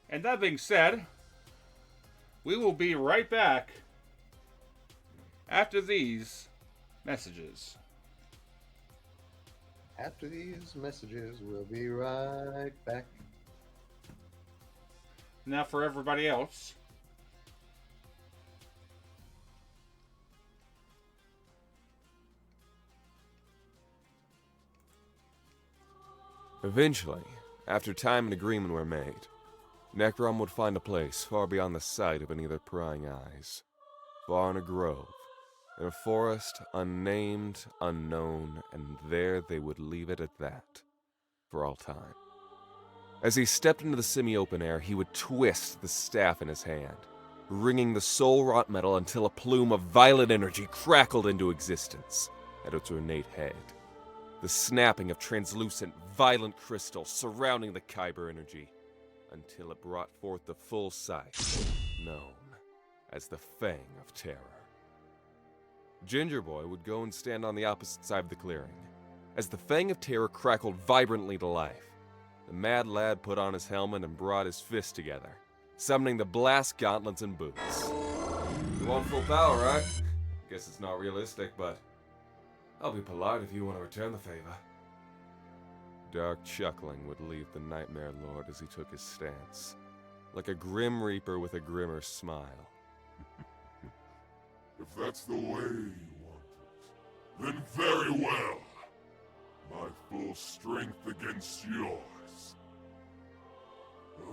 And that being said, we will be right back after these messages. After these messages, we'll be right back. Now for everybody else. Eventually, after time and agreement were made, Necrom would find a place far beyond the sight of any of their prying eyes, far in a grove, in a forest unnamed, unknown, and there they would leave it at that, for all time. As he stepped into the semi-open air, he would twist the staff in his hand, wringing the soul-wrought metal until a plume of violet energy crackled into existence at its ornate head. The snapping of translucent, violent crystals surrounding the Kyber energy, until it brought forth the full sight, known as the Fang of Terror. Ginger Boy would go and stand on the opposite side of the clearing. As the Fang of Terror crackled vibrantly to life, the mad lad put on his helmet and brought his fists together, summoning the blast gauntlets and boots. You want full power, right? Guess it's not realistic, but I'll be polite if you want to return the favor. Dark chuckling would leave the Nightmare Lord as he took his stance, like a grim reaper with a grimmer smile. If that's the way you want it, then very well. My full strength against yours.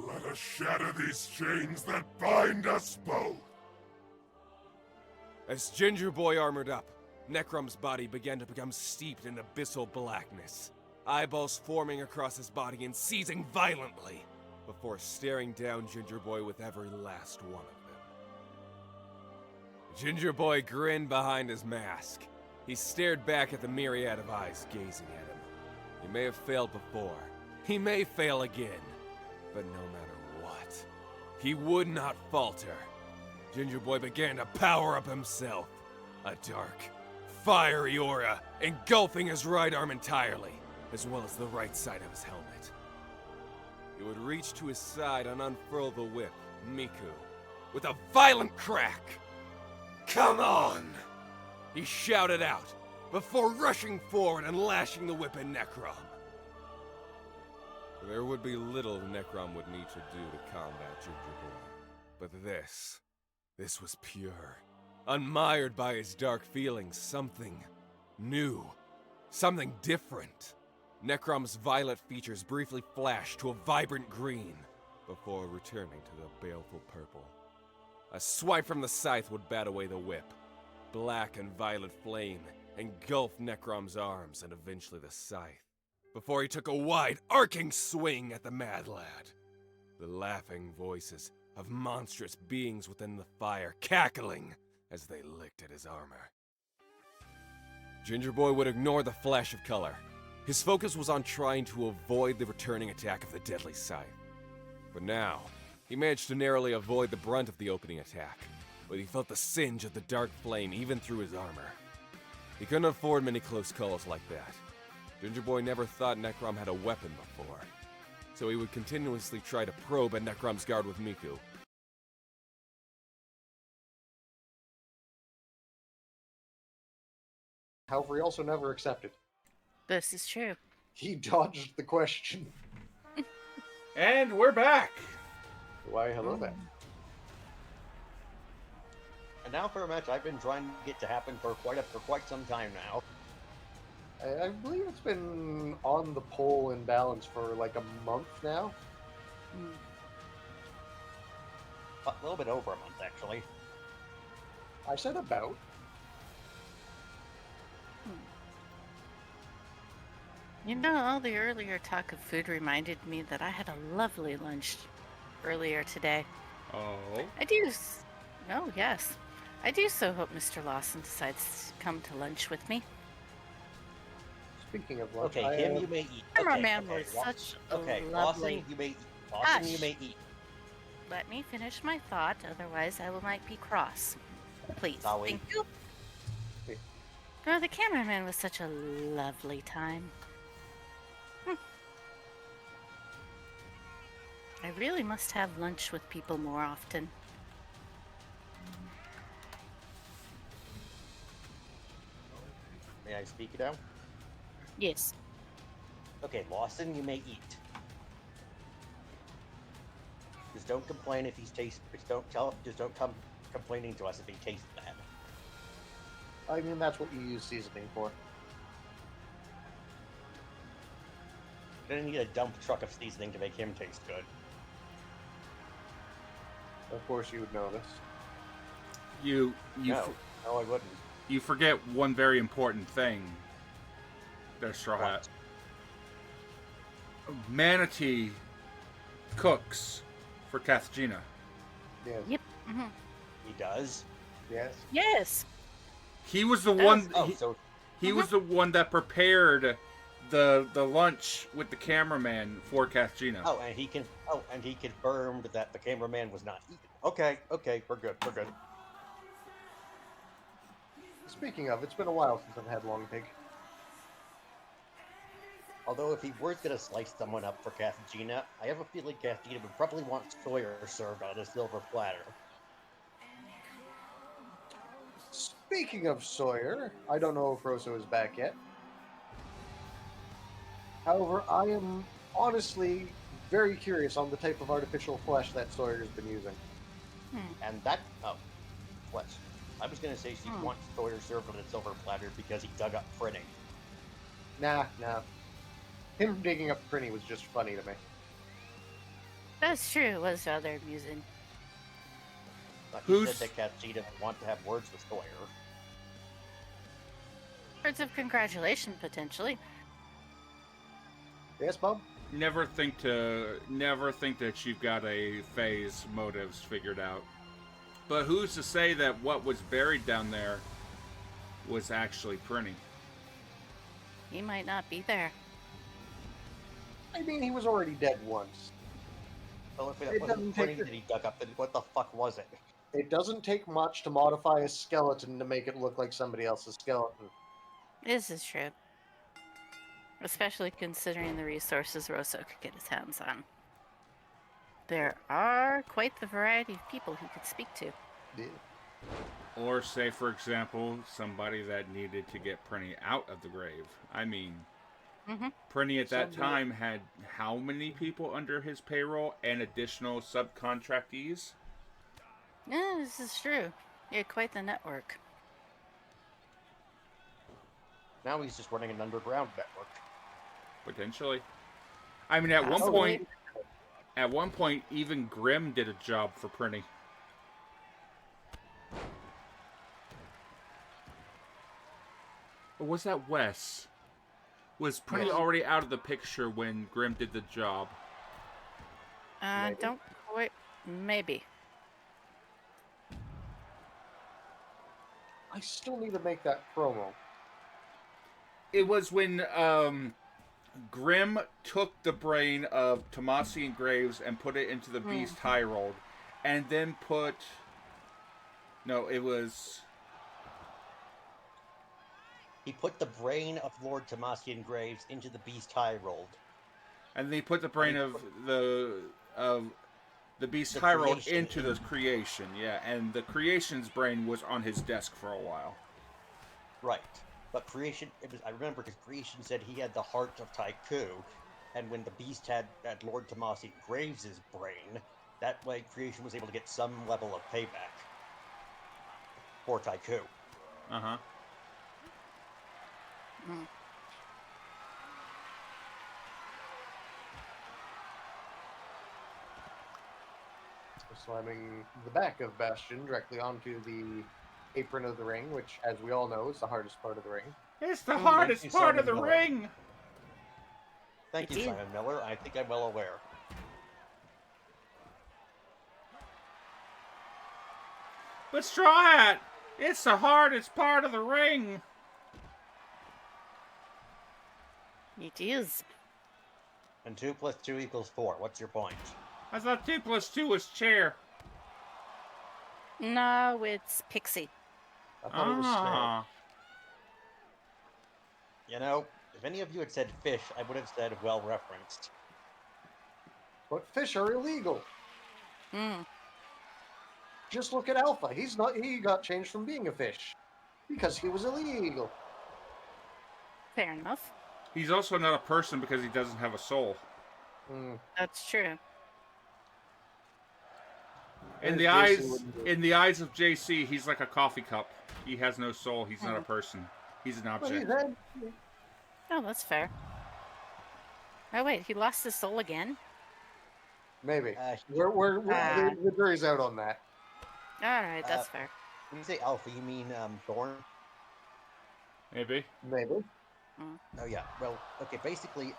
Let us shatter these chains that bind us both. As Ginger Boy armored up, Necrom's body began to become steeped in abyssal blackness, eyeballs forming across his body and seizing violently, before staring down Ginger Boy with every last one of them. Ginger Boy grinned behind his mask. He stared back at the myriad of eyes gazing at him. He may have failed before. He may fail again. But no matter what, he would not falter. Ginger Boy began to power up himself. A dark, fiery aura engulfing his right arm entirely, as well as the right side of his helmet. He would reach to his side and unfurl the whip, Miku, with a violent crack. "Come on!" he shouted out, before rushing forward and lashing the whip at Necrom. There would be little Necrom would need to do to combat Ginger Boy. But this was pure. Unmired by his dark feelings, something new, something different. Necrom's violet features briefly flashed to a vibrant green, before returning to the baleful purple. A swipe from the scythe would bat away the whip. Black and violet flame engulfed Necrom's arms and eventually the scythe, before he took a wide, arcing swing at the mad lad. The laughing voices of monstrous beings within the fire cackling as they licked at his armor. Ginger Boy would ignore the flash of color. His focus was on trying to avoid the returning attack of the deadly scythe. But now, he managed to narrowly avoid the brunt of the opening attack, but he felt the singe of the dark flame even through his armor. He couldn't afford many close calls like that. Ginger Boy never thought Necrom had a weapon before, so he would continuously try to probe at Necrom's guard with Miku. However, he also never accepted. This is true. He dodged the question. And we're back. Why, hello there. And now for a match I've been trying to get to happen for quite some time now. I believe it's been on the poll in balance for like a month now. A little bit over a month, actually. I said about. You know, all the earlier talk of food reminded me that I had a lovely lunch earlier today. Oh. Oh, yes. I do so hope Mr. Lawson decides to come to lunch with me. Speaking of lunch, Okay, him you may eat. Cameraman was such a Okay, lovely... Lawson, you may eat. Lawson, you Hush. may eat. Let me finish my thought, otherwise I might be cross. Please, Sorry. thank you. No, the cameraman was such a lovely time. I really must have lunch with people more often. May I speak now? Yes. Okay, Lawson, you may eat. Just don't complain if he's Just don't come complaining to us if he tastes bad. I mean, that's what you use seasoning for. You're gonna need a dump truck of seasoning to make him taste good. Of course, you would know this. No, I wouldn't. You forget one very important thing. There's Straw Hat. Manatee cooks for Kathgina. Yes. Yep. Mm-hmm. He does. Yes. Yes. He was the one. He Mhm. was the one that prepared the lunch with the cameraman for Kathgina. And he confirmed that the cameraman was not eaten. Okay, we're good. Speaking of, it's been a while since I've had long pig. Although if he were gonna slice someone up for Kathgina, I have a feeling Kathgina would probably want Sawyer served on a silver platter. Speaking of Sawyer, I don't know if Rosso is back yet. However, I am honestly very curious on the type of artificial flesh that Sawyer's been using. And that flesh. I was gonna say she wants Sawyer served on a silver platter because he dug up Prinny. Nah. Him digging up Prinny was just funny to me. That's true. It was rather amusing. He said that Cassie didn't want to have words with Sawyer. Words of congratulation, potentially. Yes, Bob? Never think that you've got a Faye's motives figured out. But who's to say that what was buried down there was actually Prinny? He might not be there. I mean, he was already dead once. Well, if it wasn't Prinny that he dug up, then what the fuck was it? It doesn't take much to modify a skeleton to make it look like somebody else's skeleton. This is true. Especially considering the resources Rosso could get his hands on. There are quite the variety of people he could speak to. Yeah. Or say, for example, somebody that needed to get Prinny out of the grave. I mean, Prinny at that time had how many people under his payroll and additional subcontractees? Yeah, this is true. He had quite the network. Now he's just running an underground network. Potentially. I mean, at one point, even Grimm did a job for Prinny. Or was that Wes? Was Prinny already out of the picture when Grimm did the job? Don't quite... Maybe. I still need to make that promo. It was when Grimm took the brain of Tomasi and Graves and put it into the Beast High-Rolled, and then put... No, it was... He put the brain of Lord Tomasian Graves into the Beast High-Rolled. And then he put the brain of the Beast High-Rolled into the Creation, yeah. And the Creation's brain was on his desk for a while. Right. But Creation, I remember because Creation said he had the heart of Taiku, and when the Beast had Lord Tomasi Graves' brain, that way Creation was able to get some level of payback for Taiku. Uh-huh. Slamming the back of Bastion directly onto the apron of the ring, which, as we all know, is the hardest part of the ring. It's the hardest part of the ring! Thank you, Simon Miller. I think I'm well aware. But Straw Hat, it's the hardest part of the ring! It is. And 2 + 2 = 4. What's your point? I thought 2 + 2 was chair. No, it's Pixie. I thought it was snail. You know, if any of you had said fish, I would have said well referenced. But fish are illegal. Hmm. Just look at Alpha. He got changed from being a fish because he was illegal. Fair enough. He's also not a person because he doesn't have a soul. That's true. In the eyes of JC, he's like a coffee cup. He has no soul. He's not a person. He's an object. Oh, that's fair. Oh wait, he lost his soul again? Maybe. The jury's out on that. Alright, that's fair. When you say Alpha, you mean Thorn? Maybe. Oh yeah. Well, okay. Basically,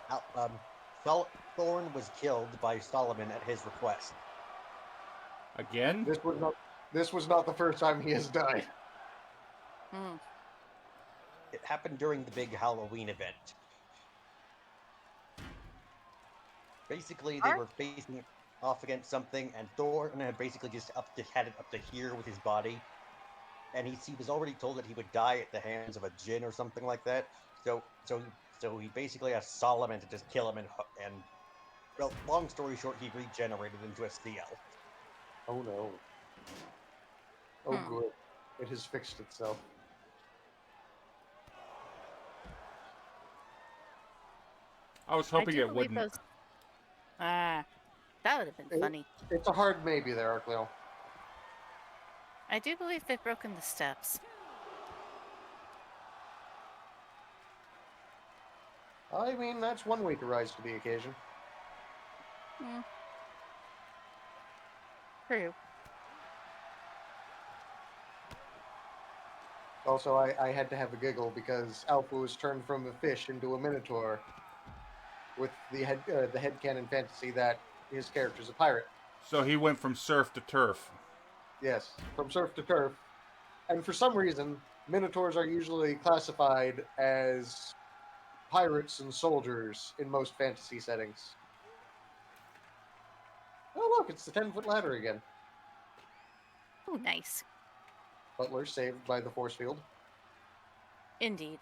Thorn was killed by Solomon at his request. Again? This was not the first time he has died. It happened during the big Halloween event. Basically, they were facing off against something, and Thorn had basically just had it up to here with his body, and he was already told that he would die at the hands of a djinn or something like that. So he basically asked Solomon to just kill him, and well, long story short, he regenerated into a CL. Oh no. Oh good. It has fixed itself. I was hoping it wouldn't. Ah, that would have been funny. It's a hard maybe there, Arcleo. I do believe they've broken the steps. I mean, that's one way to rise to the occasion. True. Also, I had to have a giggle because Alpha was turned from a fish into a minotaur with the headcanon fantasy that his character's a pirate. So he went from surf to turf. Yes, from surf to turf. And for some reason, minotaurs are usually classified as pirates and soldiers in most fantasy settings. Oh, look, it's the 10-foot ladder again. Oh, nice. Butler saved by the force field. Indeed.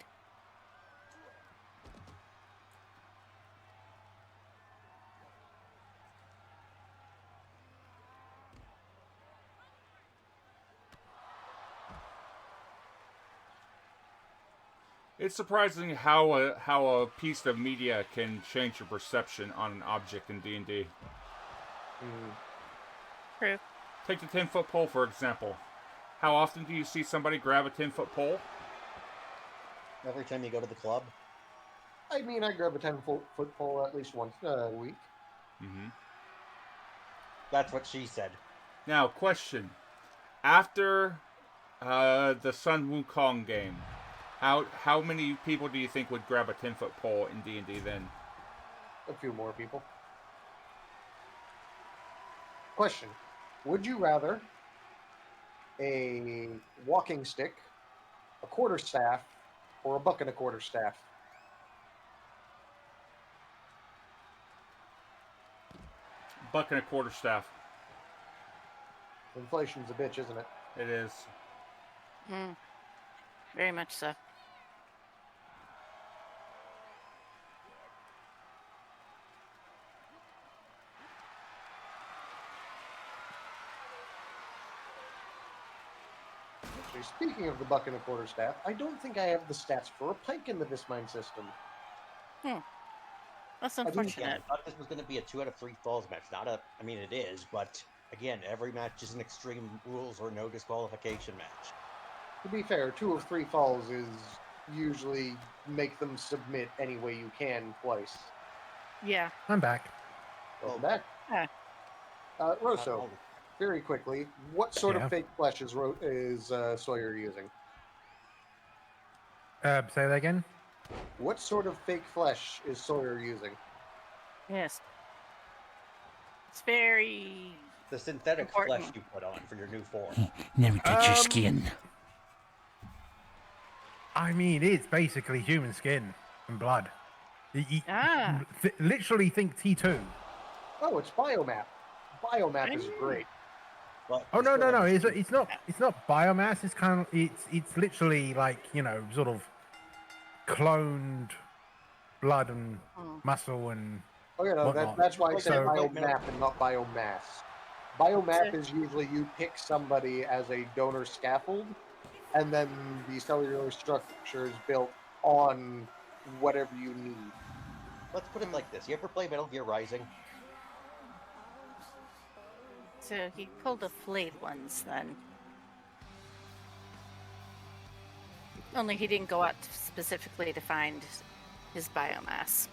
It's surprising how a piece of media can change your perception on an object in D&D. True. Take the 10-foot pole, for example. How often do you see somebody grab a 10-foot pole? Every time you go to the club. I mean, I grab a 10-foot pole at least once a week. Mm-hmm. That's what she said. Now, question. After the Sun Wukong game, how many people do you think would grab a 10-foot pole in D&D then? A few more people. Question. Would you rather a walking stick, a quarterstaff, or a buck and a quarterstaff? Buck and a quarterstaff. Inflation's a bitch, isn't it? It is. Very much so. Actually, speaking of the buck and a quarterstaff, I don't think I have the stats for a pike in the Vismine system. That's I unfortunate. thought this was going to be a 2 out of 3 falls match. I mean, it is, but again, every match is an extreme rules or no disqualification match. To be fair, 2 of 3 falls is usually make them submit any way you can twice. Yeah. I'm back. Welcome back. Yeah. Rosso, very quickly, what sort of fake flesh is Sawyer using? Say that again? What sort of fake flesh is Sawyer using? Yes. It's very... The synthetic important. flesh you put on for your new form. Never touch your skin. I mean, it's basically human skin and blood. Literally think T2. Oh, it's Biomap. Biomap is great. But Oh no! It's not biomass. It's kind of it's literally like, you know, sort of cloned blood and muscle and. Oh yeah, no, whatnot. that's why I said So- biomap and not biomass. Biomap is usually you pick somebody as a donor scaffold, and then the cellular structure is built on whatever you need. Let's put it like this. You ever play Metal Gear Rising? So he pulled the flayed ones then. Only he didn't go out specifically to find his biomass.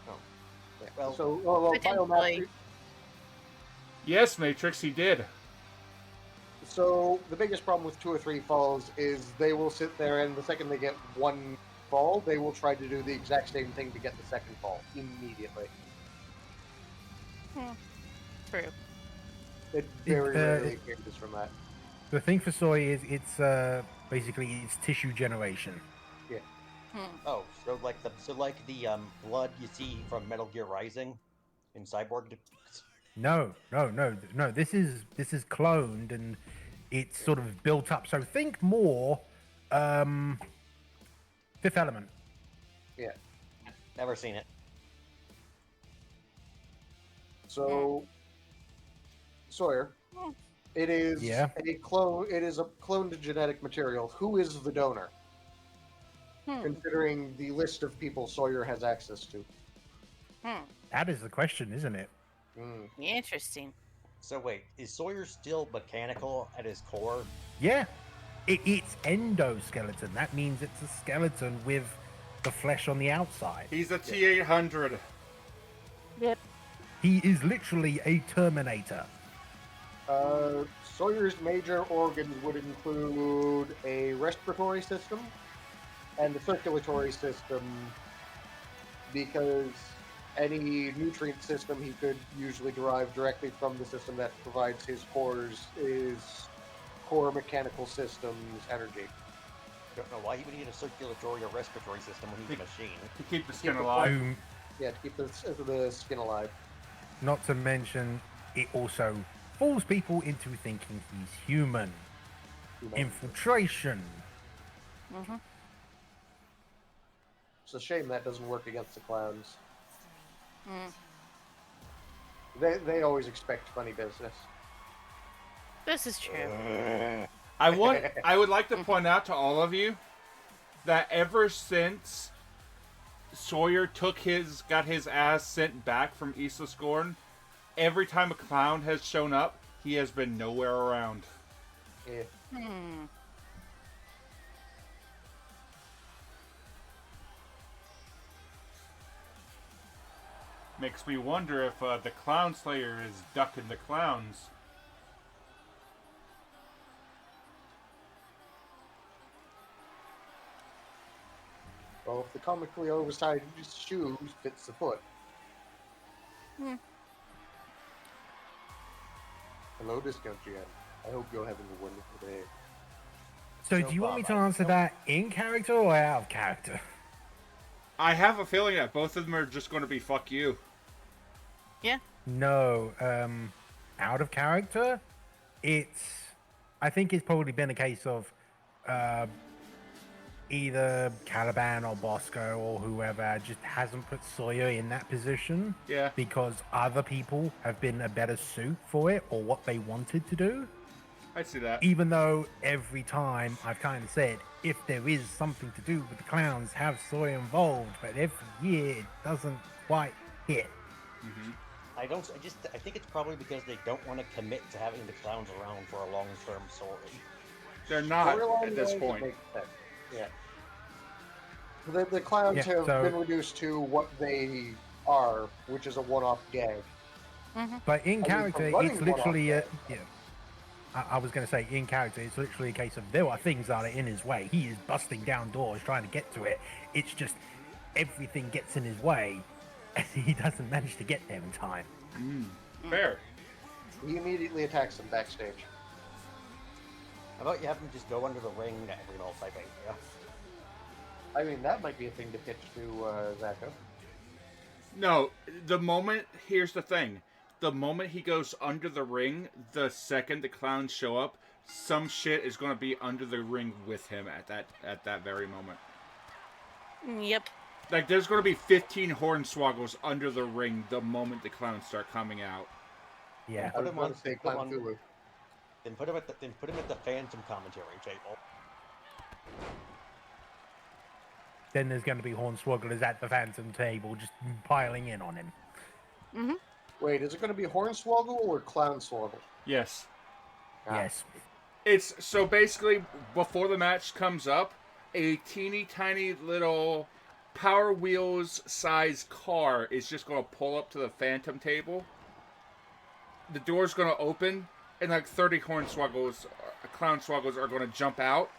Yeah. Well, so I didn't biomap. play. Yes, Matrix, he did. So the biggest problem with 2 or 3 falls is they will sit there, and the second they get one fall, they will try to do the exact same thing to get the second fall immediately. True. It very rarely changes from that. The thing for soy is it's basically it's tissue generation. Yeah. Oh, so like the blood you see from Metal Gear Rising in Cyborg. No. This is cloned and it's sort of built up. So think more Fifth Element. Yeah. Never seen it. So Sawyer, it is Yeah. a clone. It is a cloned genetic material. Who is the donor? Considering the list of people Sawyer has access to. That is the question, isn't it? Interesting. So wait, is Sawyer still mechanical at his core? Yeah. It's endoskeleton. That means it's a skeleton with the flesh on the outside. He's a T-800. Yep. He is literally a Terminator. Sawyer's major organs would include a respiratory system and a circulatory system, because any nutrient system he could usually derive directly from the system that provides his core mechanical systems energy. Don't know why he would need a circulatory or respiratory system when he's a machine. To keep the skin alive. Yeah, to keep the skin alive. Not to mention, it also fools people into thinking he's human. Infiltration. It's a shame that doesn't work against the clowns. They always expect funny business. This is true. I would like to point out to all of you that ever since Sawyer got his ass sent back from Isla Scorn, every time a clown has shown up, he has been nowhere around. Yeah. Makes me wonder if the Clown Slayer is ducking the clowns. Well, if the comically oversized shoes fits the foot. Hello, Discount GM. I hope you're having a wonderful day. So do you want me to answer that in character or out of character? I have a feeling that both of them are just going to be fuck you. Yeah. No, out of character, I think it's probably been a case of either Caliban or Bosco or whoever just hasn't put Sawyer in that position. Yeah. Because other people have been a better suit for it or what they wanted to do. I see that. Even though every time I've kind of said, if there is something to do with the clowns, have Sawyer involved, but every year it doesn't quite hit. I think it's probably because they don't want to commit to having the clowns around for a long-term story. They're not at this point. Yeah. The clowns have been reduced to what they are, which is a one-off gag. But in character, it's literally I was going to say, in character, it's literally a case of there are things that are in his way. He is busting down doors trying to get to it. It's just everything gets in his way, and he doesn't manage to get there in time. Fair. He immediately attacks them backstage. How about you have him just go under the ring every all type idea? I mean, that might be a thing to pitch to Zacho. No, here's the thing. The moment he goes under the ring, the second the clowns show up, some shit is going to be under the ring with him at that very moment. Yep. Like, there's going to be 15 hornswoggles under the ring the moment the clowns start coming out. Yeah. I was going to say Clown Cthulhu. Then put him at the Phantom commentary table. Then there's going to be hornswogglers at the Phantom table just piling in on him. Wait, is it going to be Hornswoggle or Clownswoggle? Yes. Yes. It's so basically before the match comes up, a teeny tiny little Power Wheels size car is just going to pull up to the Phantom table. The door's going to open, and like 30 Clownswoggles are going to jump out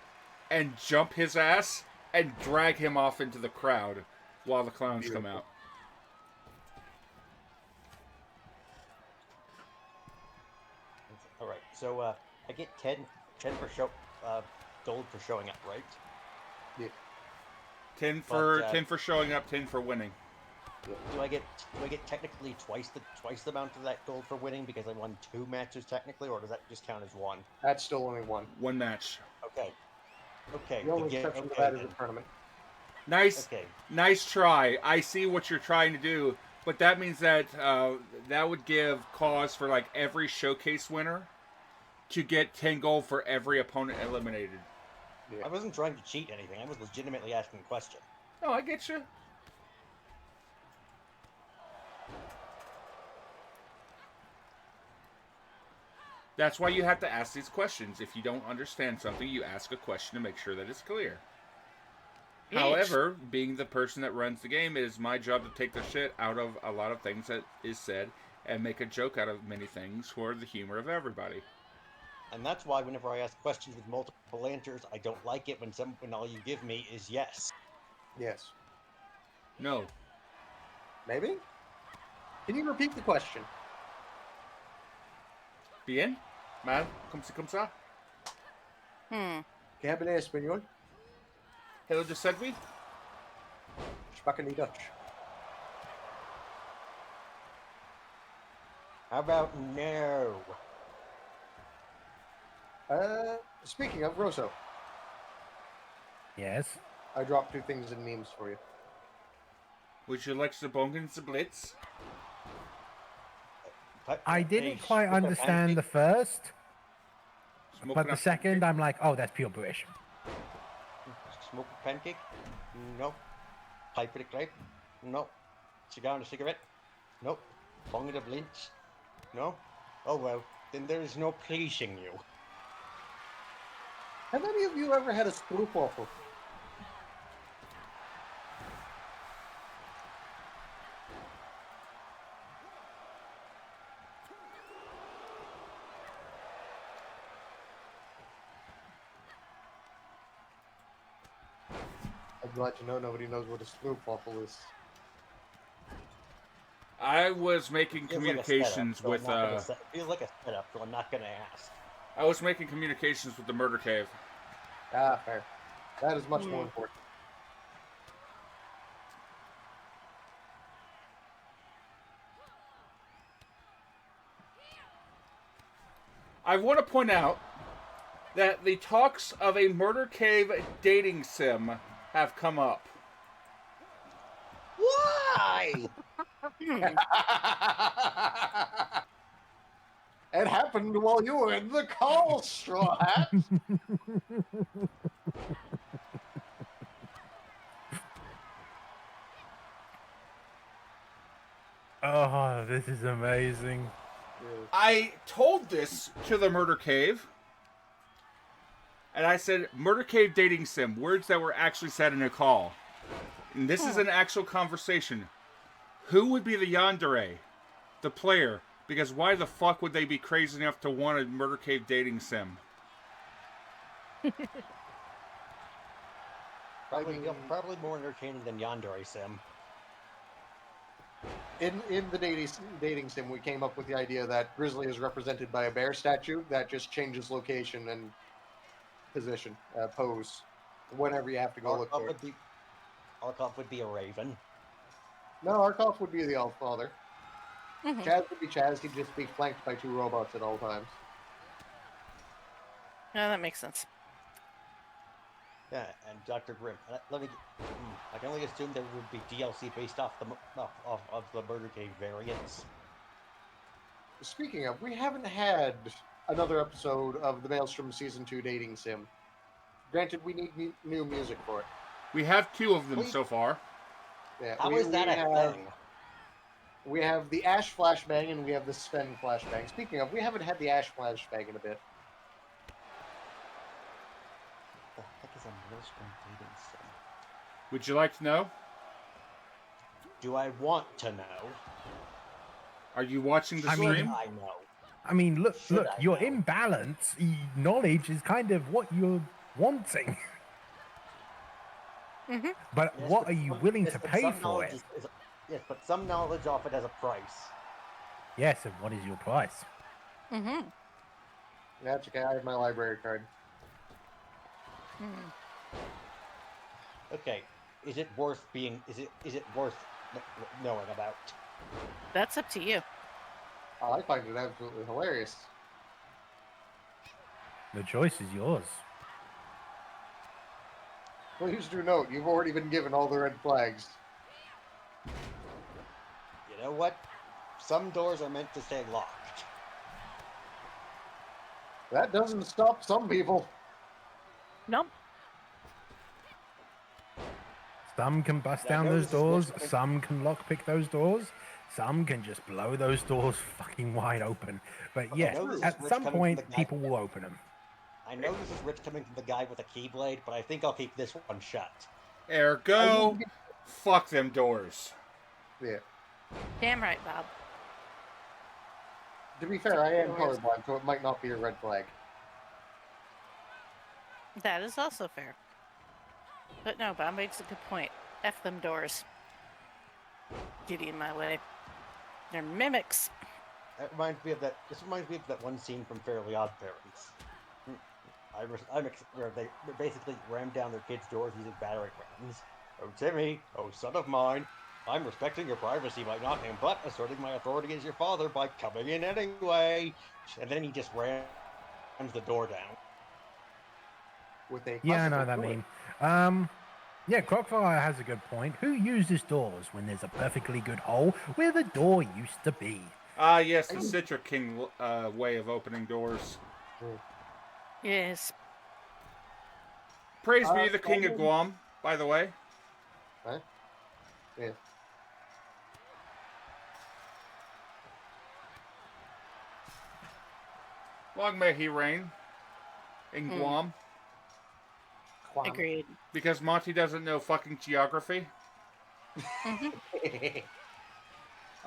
and jump his ass and drag him off into the crowd while the clowns come out. All right, so I get 10 for gold for showing up, right? Yeah. 10 for showing up, 10 for winning. Do I get technically twice the amount of that gold for winning because I won 2 matches technically, or does that just count as 1? That's still only 1. One match. Okay. The only exception to that is a tournament. Nice try. I see what you're trying to do, but that means that that would give cause for like every showcase winner to get 10 gold for every opponent eliminated. Yeah. I wasn't trying to cheat anything. I was legitimately asking a question. Oh, I get you. That's why you have to ask these questions. If you don't understand something, you ask a question to make sure that it's clear. However, being the person that runs the game, it is my job to take the shit out of a lot of things that is said and make a joke out of many things for the humor of everybody. And that's why whenever I ask questions with multiple answers, I don't like it when all you give me is yes. Yes. No. Maybe? Can you repeat the question? Bien? Mal? Comme ça? ¿Qué habla español? Hello, de servi? Sprechen die Dutch. How about no? Speaking of, Rosso, Yes. I dropped 2 things in memes for you. Would you like the bongens the blitz? I didn't quite understand the first, but the second, I'm like, oh, that's pure British. Smoke a pancake? No. Pipe with a grape? No. Cigar and a cigarette? No. Bong and a blinch? No. Oh well, then there is no pleasing you. Have any of you ever had a stroopwafel? I'm glad you know nobody knows what a stroopwafel is. I was making communications with Feels like a setup, so I'm not gonna ask. I was making communications with the murder cave. Ah, fair. That is much more important. I want to point out that the talks of a murder cave dating sim have come up. Why? It happened while you were in the call, straw hat. Oh, this is amazing. I told this to the murder cave, and I said, murder cave dating sim, words that were actually said in a call. And this is an actual conversation. Who would be the yandere? The player. Because why the fuck would they be crazy enough to want a murder cave dating sim? Probably more entertaining than Yandere Sim. In the dating sim, we came up with the idea that Grizzly is represented by a bear statue that just changes location and position, pose, whenever you have to go look for it. Arkoff would be a raven. No, Arkoff would be the Elf Father. Chaz would be Chaz. He'd just be flanked by 2 robots at all times. Yeah, that makes sense. Yeah, and Dr. Grimm. I can only assume there would be DLC based off the Murder Cave variants. Speaking of, we haven't had another episode of the Maelstrom Season 2 dating sim. Granted, we need new music for it. We have 2 of them so far. Yeah, How is that a thing? We have the Ash flashbang and we have the Sven flashbang. Speaking of, we haven't had the Ash flashbang in a bit. What the heck is a Maelstrom dating sim? Would you like to know? Do I want to know? Are you watching the stream? I know. I mean, look, your imbalance knowledge is kind of what you're wanting. But Yes, what are you willing to pay some for knowledge it? Yes, but some knowledge often has a price. Yes, and what is your price? That's okay, I have my library card. Okay, is it worth being? Is it worth knowing about? That's up to you. I find it absolutely hilarious. The choice is yours. Please do note, you've already been given all the red flags. You know what? Some doors are meant to stay locked. That doesn't stop some people. Nope. Some can bust I down know those this is doors, mostly- some can lockpick those doors, Some can just blow those doors fucking wide open. But yeah, know this is at Rich some coming from point, the guy- people will open them. I know this is Rich coming from the guy with a keyblade, but I think I'll keep this one shut. Ergo, fuck them doors. Yeah. Damn right, Bob. To be fair, I am colorblind, so it might not be a red flag. That is also fair. But no, Bob makes a good point. F them doors. Getting in my way. They're mimics. That reminds me of that. This reminds me of that one scene from Fairly Odd Parents. Where they basically ram down their kids' doors using battering rams. Oh, Timmy, oh, son of mine, I'm respecting your privacy by knocking, but asserting my authority as your father by coming in anyway. And then he just rams the door down. With a Yeah, I know classical what door. I mean. Yeah, Clockfire has a good point. Who uses doors when there's a perfectly good hole where the door used to be? Ah, yes, the Citra King way of opening doors. Yes. Praise be the King of Guam, by the way. Huh? Yeah. Long may he reign in Guam. Agreed. Because Monty doesn't know fucking geography.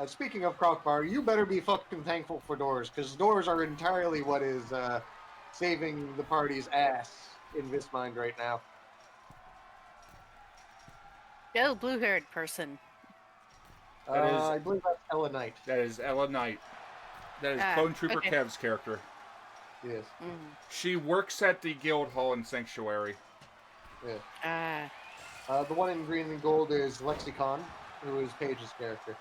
Speaking of Crockbar, you better be fucking thankful for doors, because doors are entirely what is saving the party's ass in this mind right now. Go, blue-haired person. I believe that's Ella Knight. That is Ella Knight. That is Clone Trooper Kev's character. Yes. She works at the Guild Hall in Sanctuary. Yeah. The one in green and gold is Lexicon, who is Paige's character.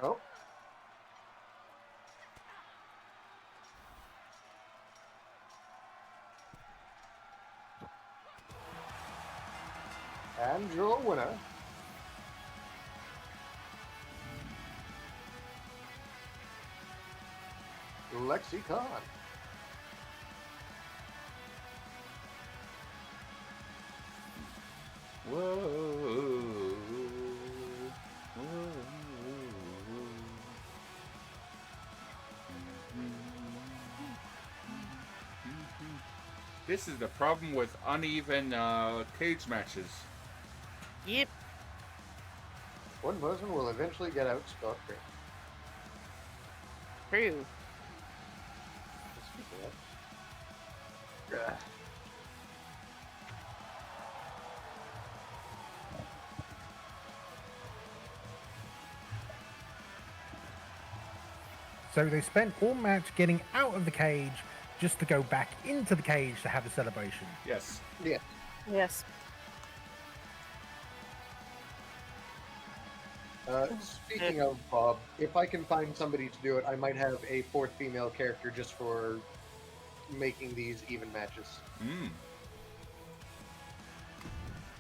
Oh. And your winner, Lexicon. Whoa. This is the problem with uneven cage matches. Yep. One person will eventually get out scot-free. True. So they spent all match getting out of the cage just to go back into the cage to have a celebration. Yes. Yeah. Yes. Speaking of Bob, if I can find somebody to do it, I might have a fourth female character just for making these even matches.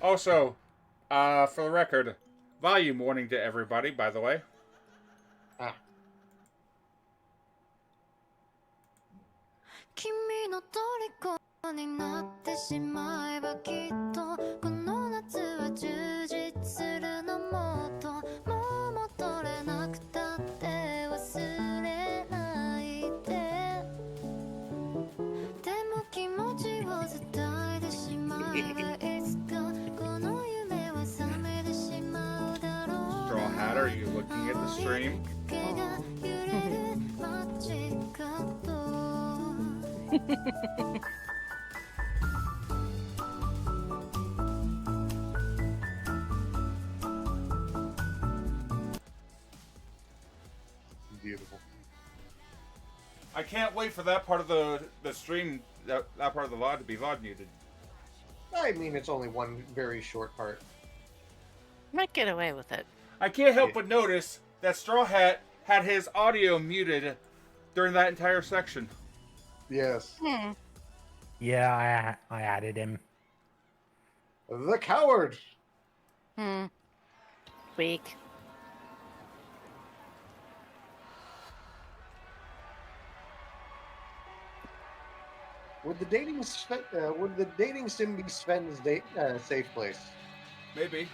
Also, for the record, volume warning to everybody, by the way. 君の虜になってしまえばきっとこの夏は充実するのもっともう戻れなくたって忘れないででも気持ちを伝えてしまえばいつかこの夢は覚めてしまうだろう Straw Hat, are you looking at the stream? Beautiful. I can't wait for that part of the stream, that part of the VOD to be VOD muted. I mean, it's only one very short part. Might get away with it. I can't help but notice that Straw Hat had his audio muted during that entire section. Yes. Yeah, I added him. The coward! Weak. Would the dating sim be Sven's safe place? Maybe.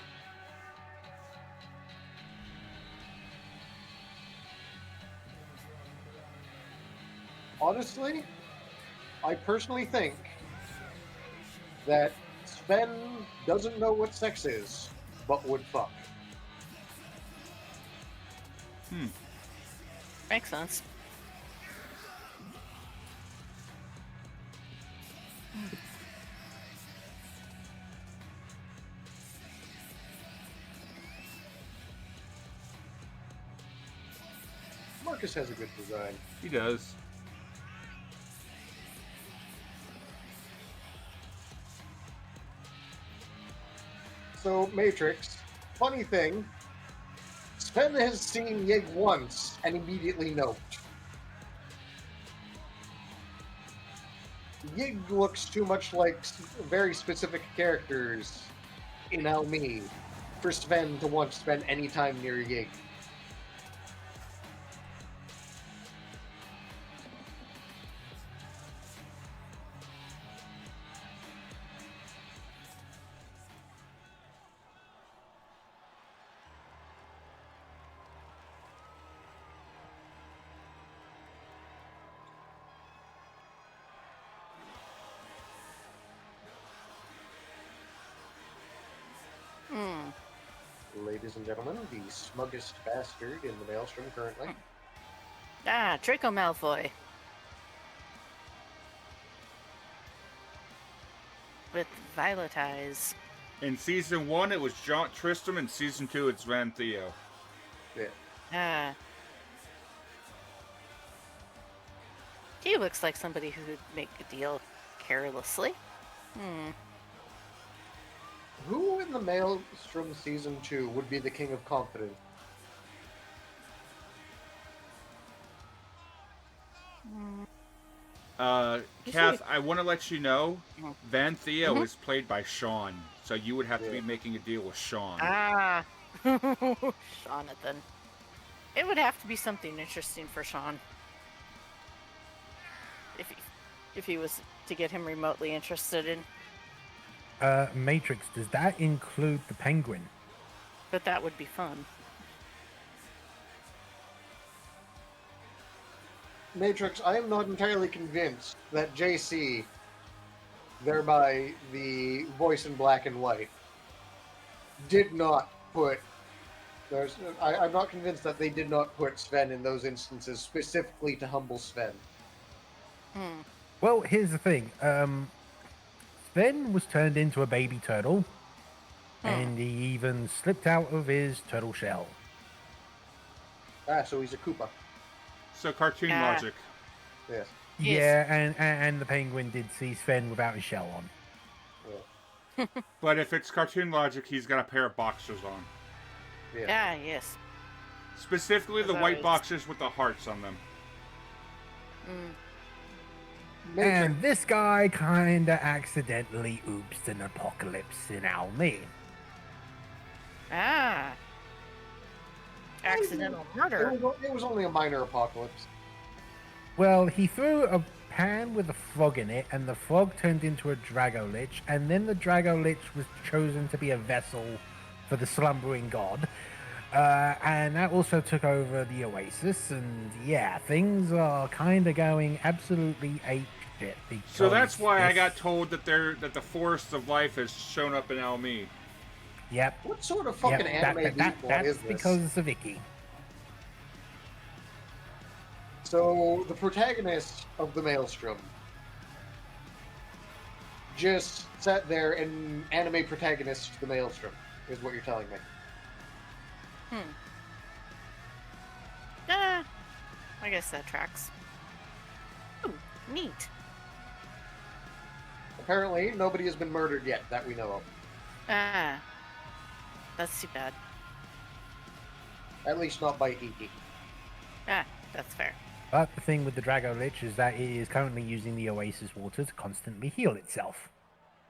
Honestly, I personally think that Sven doesn't know what sex is, but would fuck. Makes sense. Marcus has a good design. He does. So, Matrix, funny thing, Sven has seen Yig once and immediately noped. Yig looks too much like very specific characters in Almi for Sven to want to spend any time near Yig. Ladies and gentlemen, the smuggest bastard in the Maelstrom currently. Ah, Draco Malfoy. With violet eyes. In season 1, it was Jaunt Tristram. In season 2, it's Van Theo. Yeah. Ah. He looks like somebody who would make a deal carelessly. Who in the Maelstrom season 2 would be the king of confidence? Kath, I want to let you know, Van Theo is played by Sean, so you would have to be making a deal with Sean. Ah. Jonathan. It would have to be something interesting for Sean. If he was to get him remotely interested in. Matrix, does that include the Penguin? But that would be fun. Matrix, I am not entirely convinced that JC, thereby the voice in black and white, did not put... I'm not convinced that they did not put Sven in those instances specifically to humble Sven. Well, here's the thing. Sven was turned into a baby turtle, and he even slipped out of his turtle shell. So he's a Koopa. So cartoon logic. Yes. Yeah, and the Penguin did see Sven without his shell on. Yeah. But if it's cartoon logic, he's got a pair of boxers on. Yeah. Yes. Specifically the white boxers with the hearts on them. And this guy kinda accidentally oopsed an apocalypse in Almi. Ah. Accidental murder. It was only a minor apocalypse. Well, he threw a pan with a frog in it, and the frog turned into a Drago Lich, and then the Drago Lich was chosen to be a vessel for the slumbering god. And that also took over the Oasis, and yeah, things are kind of going absolutely ape shit. So that's why I got told that the Forest of Life has shown up in Almi. Yep. What sort of fucking anime that's is this? because of Vicky. So the protagonist of the Maelstrom just sat there and anime protagonist the Maelstrom, is what you're telling me. I guess that tracks. Ooh, neat. Apparently, nobody has been murdered yet that we know of. Ah. That's too bad. At least not by Iki. Ah, that's fair. But the thing with the Drago Lich is that it is currently using the Oasis water to constantly heal itself.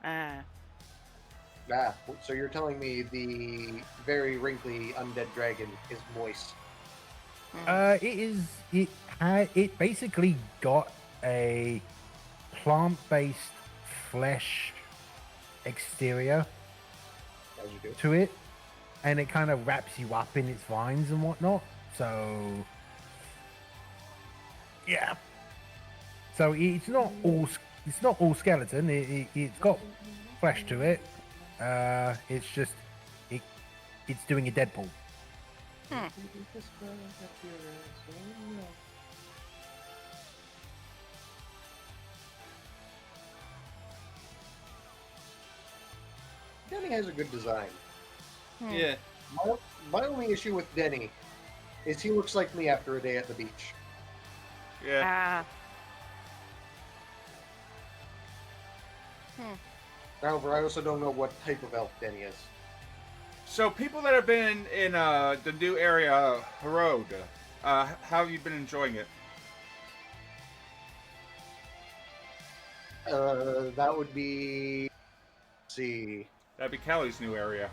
So you're telling me the very wrinkly undead dragon is moist? It basically got a plant-based flesh exterior As you do. to it, and it kind of wraps you up in its vines and whatnot. So, yeah. So it's not all skeleton. It's got flesh to it. It's just it's doing a Deadpool. Denny has a good design. Yeah. My only issue with Denny is he looks like me after a day at the beach. Yeah. However, I also don't know what type of elf Denny is. So people that have been in the new area, Harrod, how have you been enjoying it? That would be... Let's see. That'd be Callie's new area.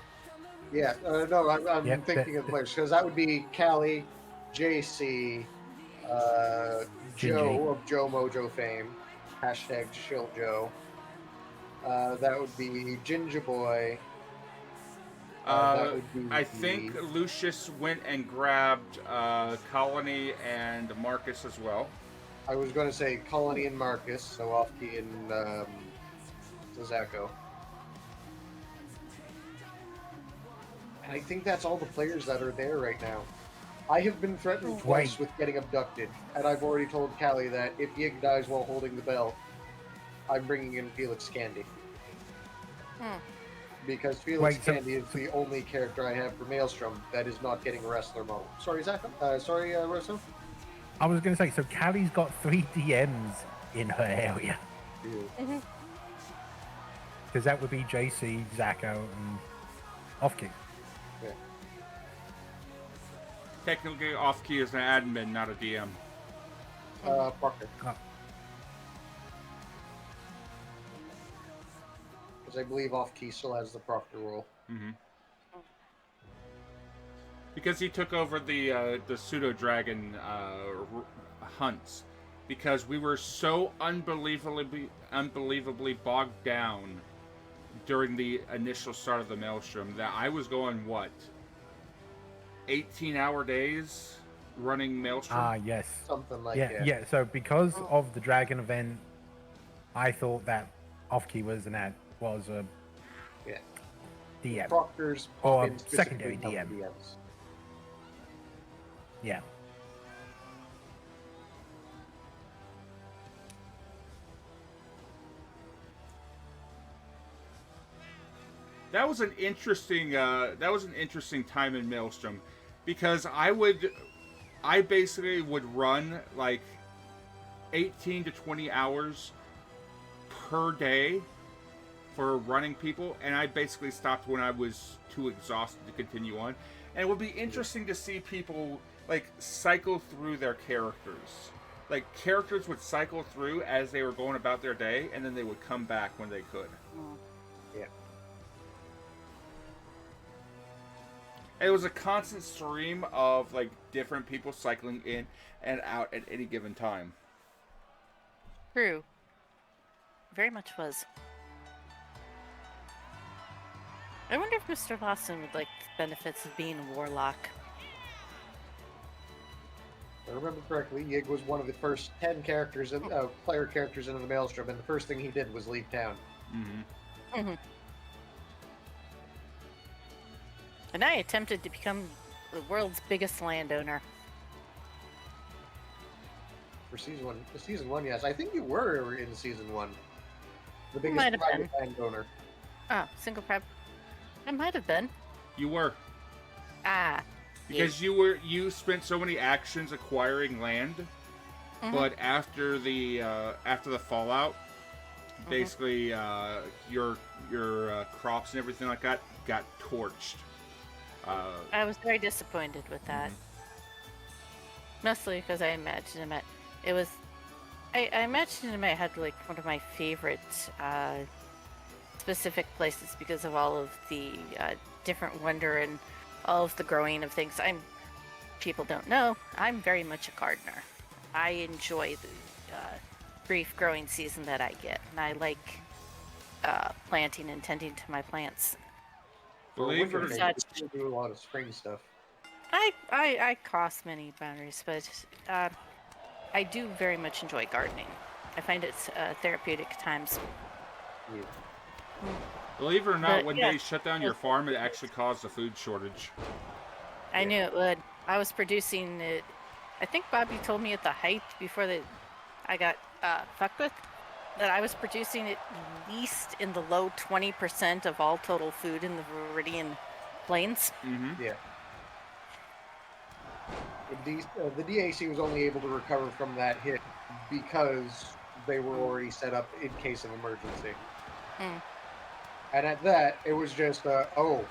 Yeah, no, I'm Yep, thinking of players, because that would be Callie, JC, Joe of Joe Mojo fame, hashtag Shill Joe. That would be Ginger Boy. That would be I think Lucius went and grabbed Colony and Marcus as well. I was going to say Colony and Marcus, so Offkey and Zazako. And I think that's all the players that are there right now. I have been threatened twice with getting abducted, and I've already told Callie that if Yig dies while holding the belt, I'm bringing in Felix Candy. Because Felix Candy is the only character I have for Maelstrom that is not getting wrestler mode. Sorry, Zach. Sorry, Rosso. I was going to say, so Callie's got 3 DMs in her area. Because that would be JC, Zacho, and Offkey. Yeah. Technically, Off-Key is an admin, not a DM. Proctor. Because I believe Offkey still has the Proctor role. Because he took over the pseudo dragon hunts, because we were so unbelievably bogged down during the initial start of the Maelstrom that I was going 18-hour days running Maelstrom. Yes. Something like that. Yeah. So because of the dragon event, I thought that Offkey was a DM. Proctors or secondary DM. DMs. Yeah. That was an interesting time in Maelstrom, because I basically would run like 18 to 20 hours per day for running people, and I basically stopped when I was too exhausted to continue on. And it would be interesting to see people like cycle through their characters. Like characters would cycle through as they were going about their day, and then they would come back when they could. Yeah. And it was a constant stream of like different people cycling in and out at any given time. True. Very much was. I wonder if Mr. Lawson would like the benefits of being a warlock. If I remember correctly, Yig was one of the first 10 characters, player characters into the Maelstrom, and the first thing he did was leave town. And I attempted to become the world's biggest landowner. For season one, yes. I think you were in season 1. The biggest Might have private been. landowner. Oh, single prep. I might have been. You were. Because you spent so many actions acquiring land, but after the fallout, basically your crops and everything like that got torched. I was very disappointed with that. Mostly because I imagined I imagined I had like one of my favorite specific places because of all of the different wonder and all of the growing of things. People don't know, I'm very much a gardener. I enjoy the brief growing season that I get, and I like planting and tending to my plants. Believe it or Winter, not, they still do a lot of spring stuff. I cross many boundaries, but I do very much enjoy gardening. I find it's therapeutic at times. Yeah. believe it or not, But, when yeah. they shut down your farm, it actually caused a food shortage. I knew it would. I was producing it. I think Bobby told me at the height before I got fucked with that I was producing at least in the low 20% of all total food in the Viridian Plains. Mm-hmm. Yeah. The DAC was only able to recover from that hit because they were already set up in case of emergency. Mm. And at that, it was just, all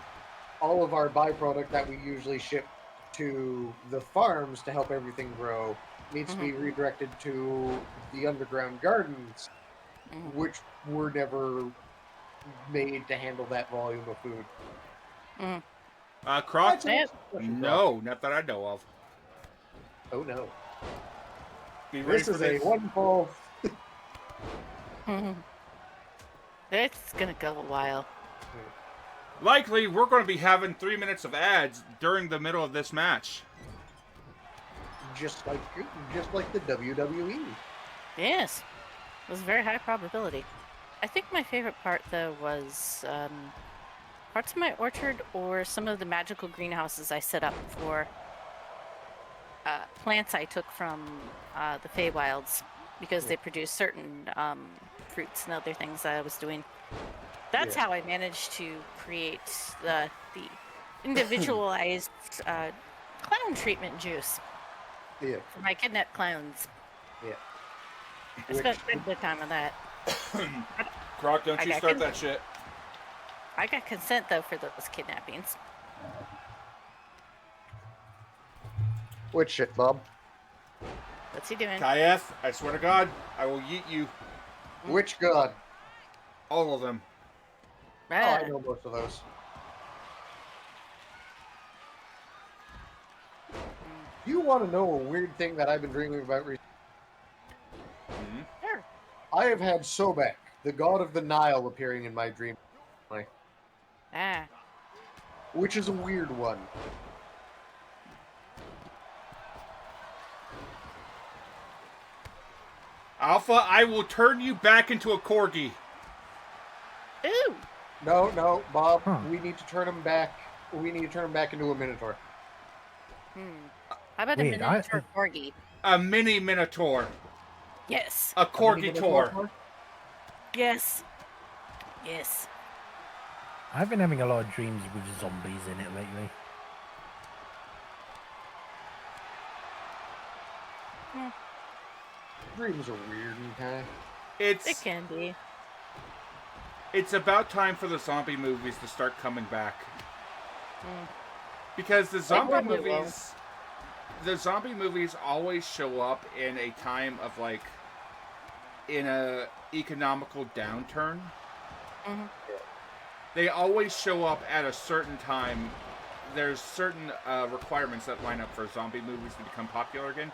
of our byproduct that we usually ship to the farms to help everything grow needs to be redirected to the underground gardens, which were never made to handle that volume of food. Croc? That's No, not that I know of. Oh no. Be ready This for is this. a wonderful. It's gonna go a while. Likely, we're going to be having 3 minutes of ads during the middle of this match. Just like the WWE. Yes, it was a very high probability. I think my favorite part, though, was parts of my orchard or some of the magical greenhouses I set up for plants I took from the Feywilds because they produce certain fruits and other things that I was doing. That's how I managed to create the individualized clown treatment juice for my kidnapped clowns. Yeah. I spent a good time on that. Croc, don't you start that shit. I got consent, though, for those kidnappings. Which shit, Bob? What's he doing? Kayeth, I swear to God, I will yeet you. Which god? All of them. Oh, I know most of those. Do you want to know a weird thing that I've been dreaming about recently? Sure. I have had Sobek, the god of the Nile, appearing in my dream. Which is a weird one. Alpha, I will turn you back into a corgi. Ooh. No, Bob. We need to turn him back. We need to turn him back into a minotaur. How about a miniature corgi? A mini minotaur. Yes. A corgi tour. Yes. Yes. I've been having a lot of dreams with zombies in it lately. Dreams are weird and kind. It can be. It's about time for the zombie movies to start coming back. Because the zombie movies always show up in a time of like in a economical downturn. They always show up at a certain time. There's certain requirements that line up for zombie movies to become popular again.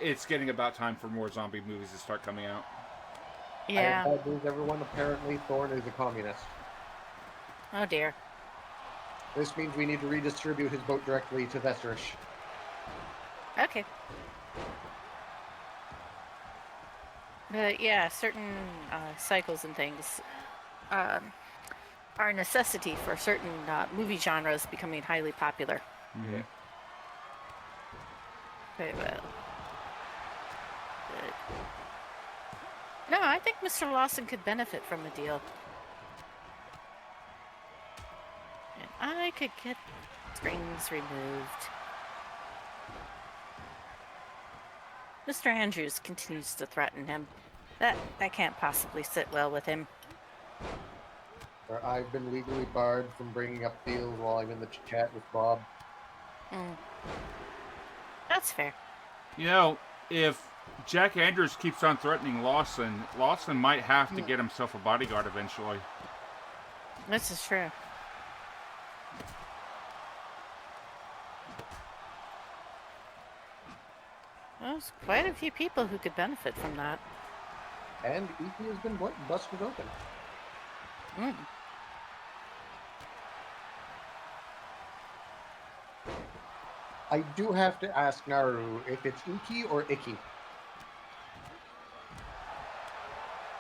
It's getting about time for more zombie movies to start coming out. Yeah. I have bad news, everyone. Apparently, Thorn is a communist. Oh dear. This means we need to redistribute his vote directly to Vesterish. Okay. But yeah, certain cycles and things are a necessity for certain movie genres becoming highly popular. Yeah. Very well. No, I think Mr. Lawson could benefit from a deal. And I could get strings removed. Mr. Andrews continues to threaten him. That can't possibly sit well with him. I've been legally barred from bringing up deals while I'm in the chat with Bob. That's fair. You know, if Jack Andrews keeps on threatening Lawson might have to get himself a bodyguard eventually. This is true. There's quite a few people who could benefit from that. And Iki has been busted open. Mm. I do have to ask Naru if it's Iki or Icky.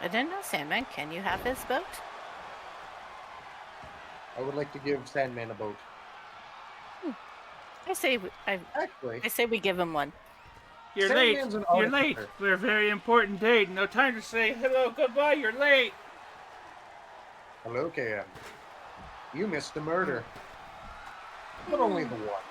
I didn't know, Sandman. Can you have his boat? I would like to give Sandman a boat. I say Actually, we give him one. You're Sandman's late. an You're late. auditor. We're a very important date. No time to say hello, goodbye. You're late. Hello, KM. You missed a murder. But only the one.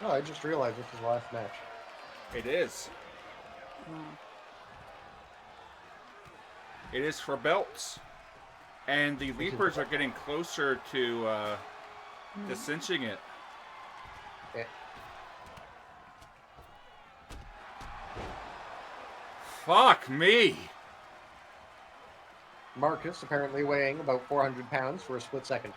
Oh, I just realized this is the last match. It is. It is for belts. And the Leapers are getting closer to cinching it. Yeah. Fuck me. Marcus apparently weighing about 400 pounds for a split second.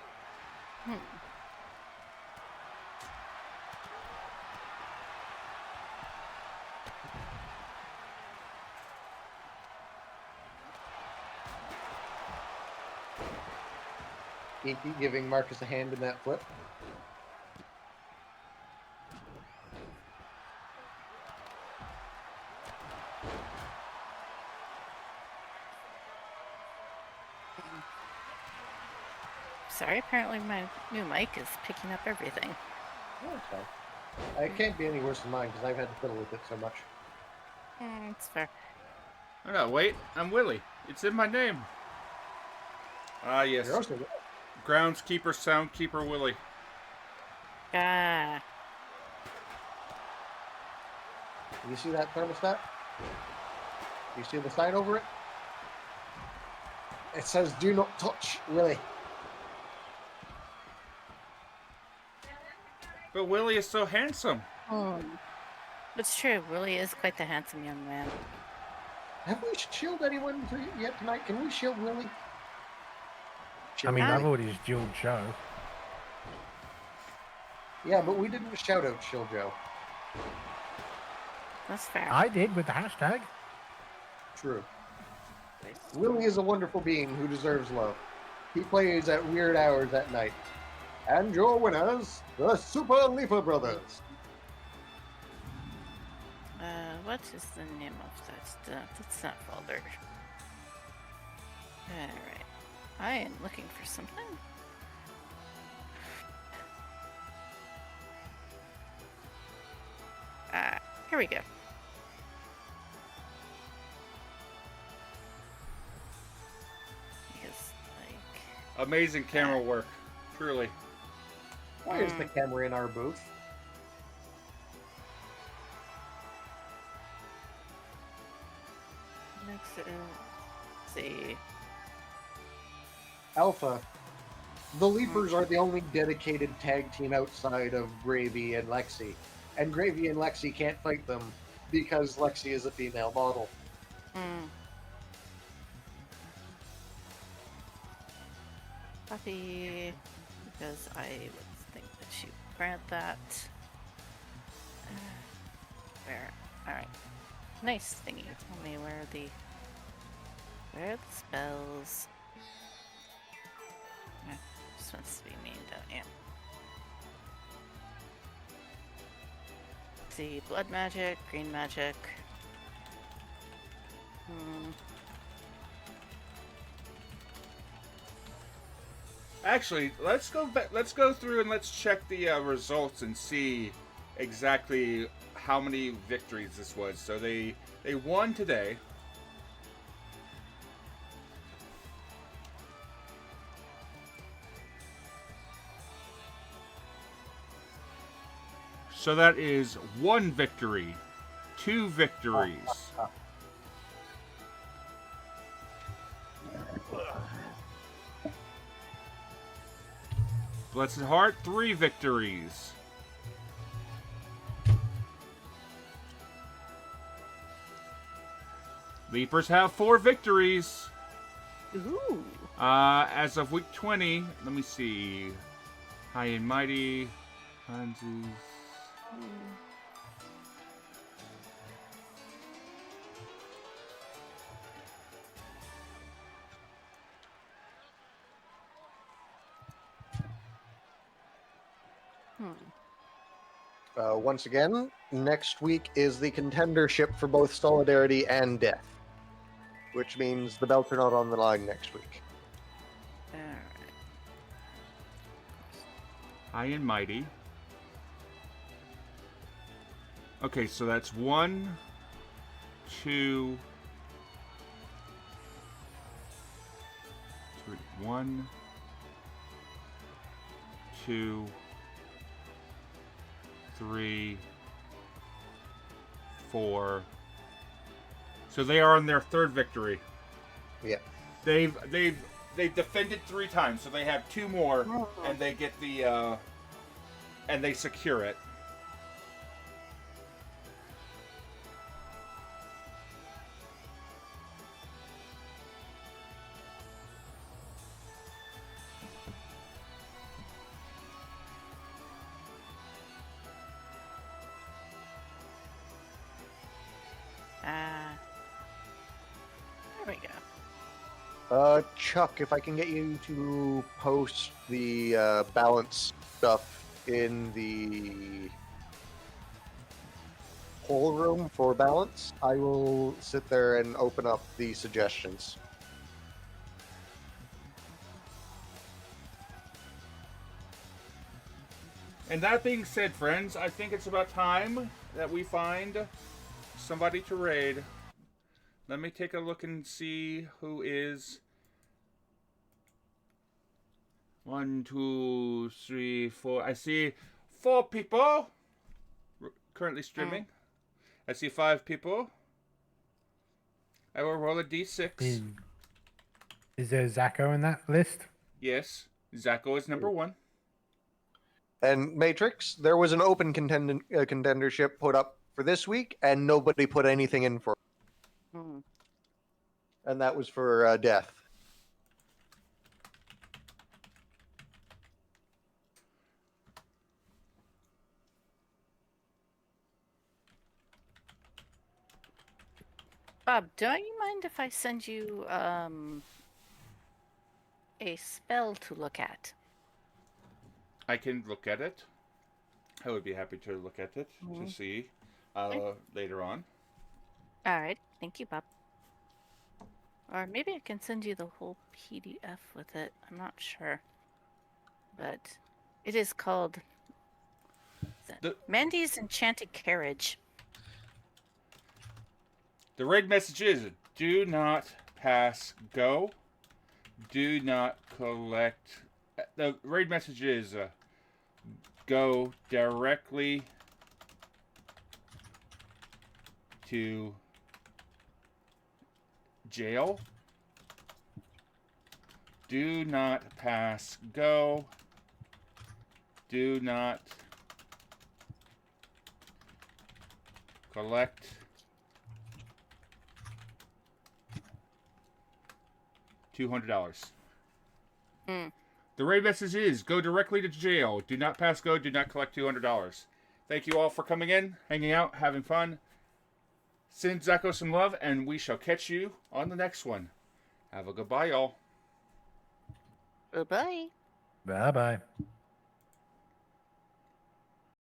Iki giving Marcus a hand in that flip. Sorry, apparently my new mic is picking up everything. Oh, it's fine. It can't be any worse than mine because I've had to fiddle with it so much. It's fair. Oh no, wait. I'm Willie. It's in my name. Ah, yes. You're also Groundskeeper, Soundkeeper Willie. Ah. You see that thermostat? You see the sign over it? It says, "Do not touch, Willie." But Willie is so handsome. It's true. Willie is quite the handsome young man. Have we shielded anyone yet tonight? Can we shield Willie? I mean, I've already shielded Joe. Yeah, but we didn't shout out Shield Joe. That's fair. I did with the hashtag. True. Willie is a wonderful being who deserves love. He plays at weird hours at night. And your winners, the Super Leaper Brothers. What is the name of that? That's not folder. Alright. I am looking for something. Here we go. Because, like... Amazing camera work. Truly. Why is the camera in our booth? Let's see. Alpha. The Leapers are the only dedicated tag team outside of Gravy and Lexi. And Gravy and Lexi can't fight them because Lexi is a female model. Puppy, because I would think that she would grant that. Where? Alright. Nice thingy. Tell me where are the spells? This wants to be mean, don't you? Let's see, blood magic, green magic. Actually, let's go back. Let's go through and let's check the results and see exactly how many victories this was. So they won today. So that is 1 victory, 2 victories. Blessed Heart, 3 victories. Leapers have 4 victories. Ooh. As of week 20, let me see. High and Mighty, Hansies. Once again, next week is the contendership for both Solidarity and Death, which means the belts are not on the line next week. Alright. High and Mighty. Okay, so that's 1, 2, 3. 1, 2, 3, 4. So they are on their 3rd victory. Yeah. They've defended 3 times, so they have 2 more, and they get the and they secure it. There we go. Chuck, if I can get you to post the balance stuff in the whole room for balance, I will sit there and open up the suggestions. And that being said, friends, I think it's about time that we find somebody to raid. Let me take a look and see who is 1, 2, 3, 4. I see 4 people currently streaming. I see 5 people. I will roll a d6. Is there Zacho in that list? Yes, Zacho is number 1. And Matrix, there was an open contendership put up for this week, and nobody put anything in for it. And that was for Death. Bob, don't you mind if I send you a spell to look at? I can look at it. I would be happy to look at it to see later on. Alright, thank you, Bob. Or maybe I can send you the whole PDF with it. I'm not sure. But it is called Mandy's Enchanted Carriage. The raid message is, do not pass go. Do not collect. The raid message is, go directly to jail. Do not pass go. Do not collect $200. The raid message is, go directly to jail. Do not pass go. Do not collect $200. Thank you all for coming in, hanging out, having fun. Send Zacho some love, and we shall catch you on the next one. Have a goodbye, y'all. Bye-bye. Bye-bye.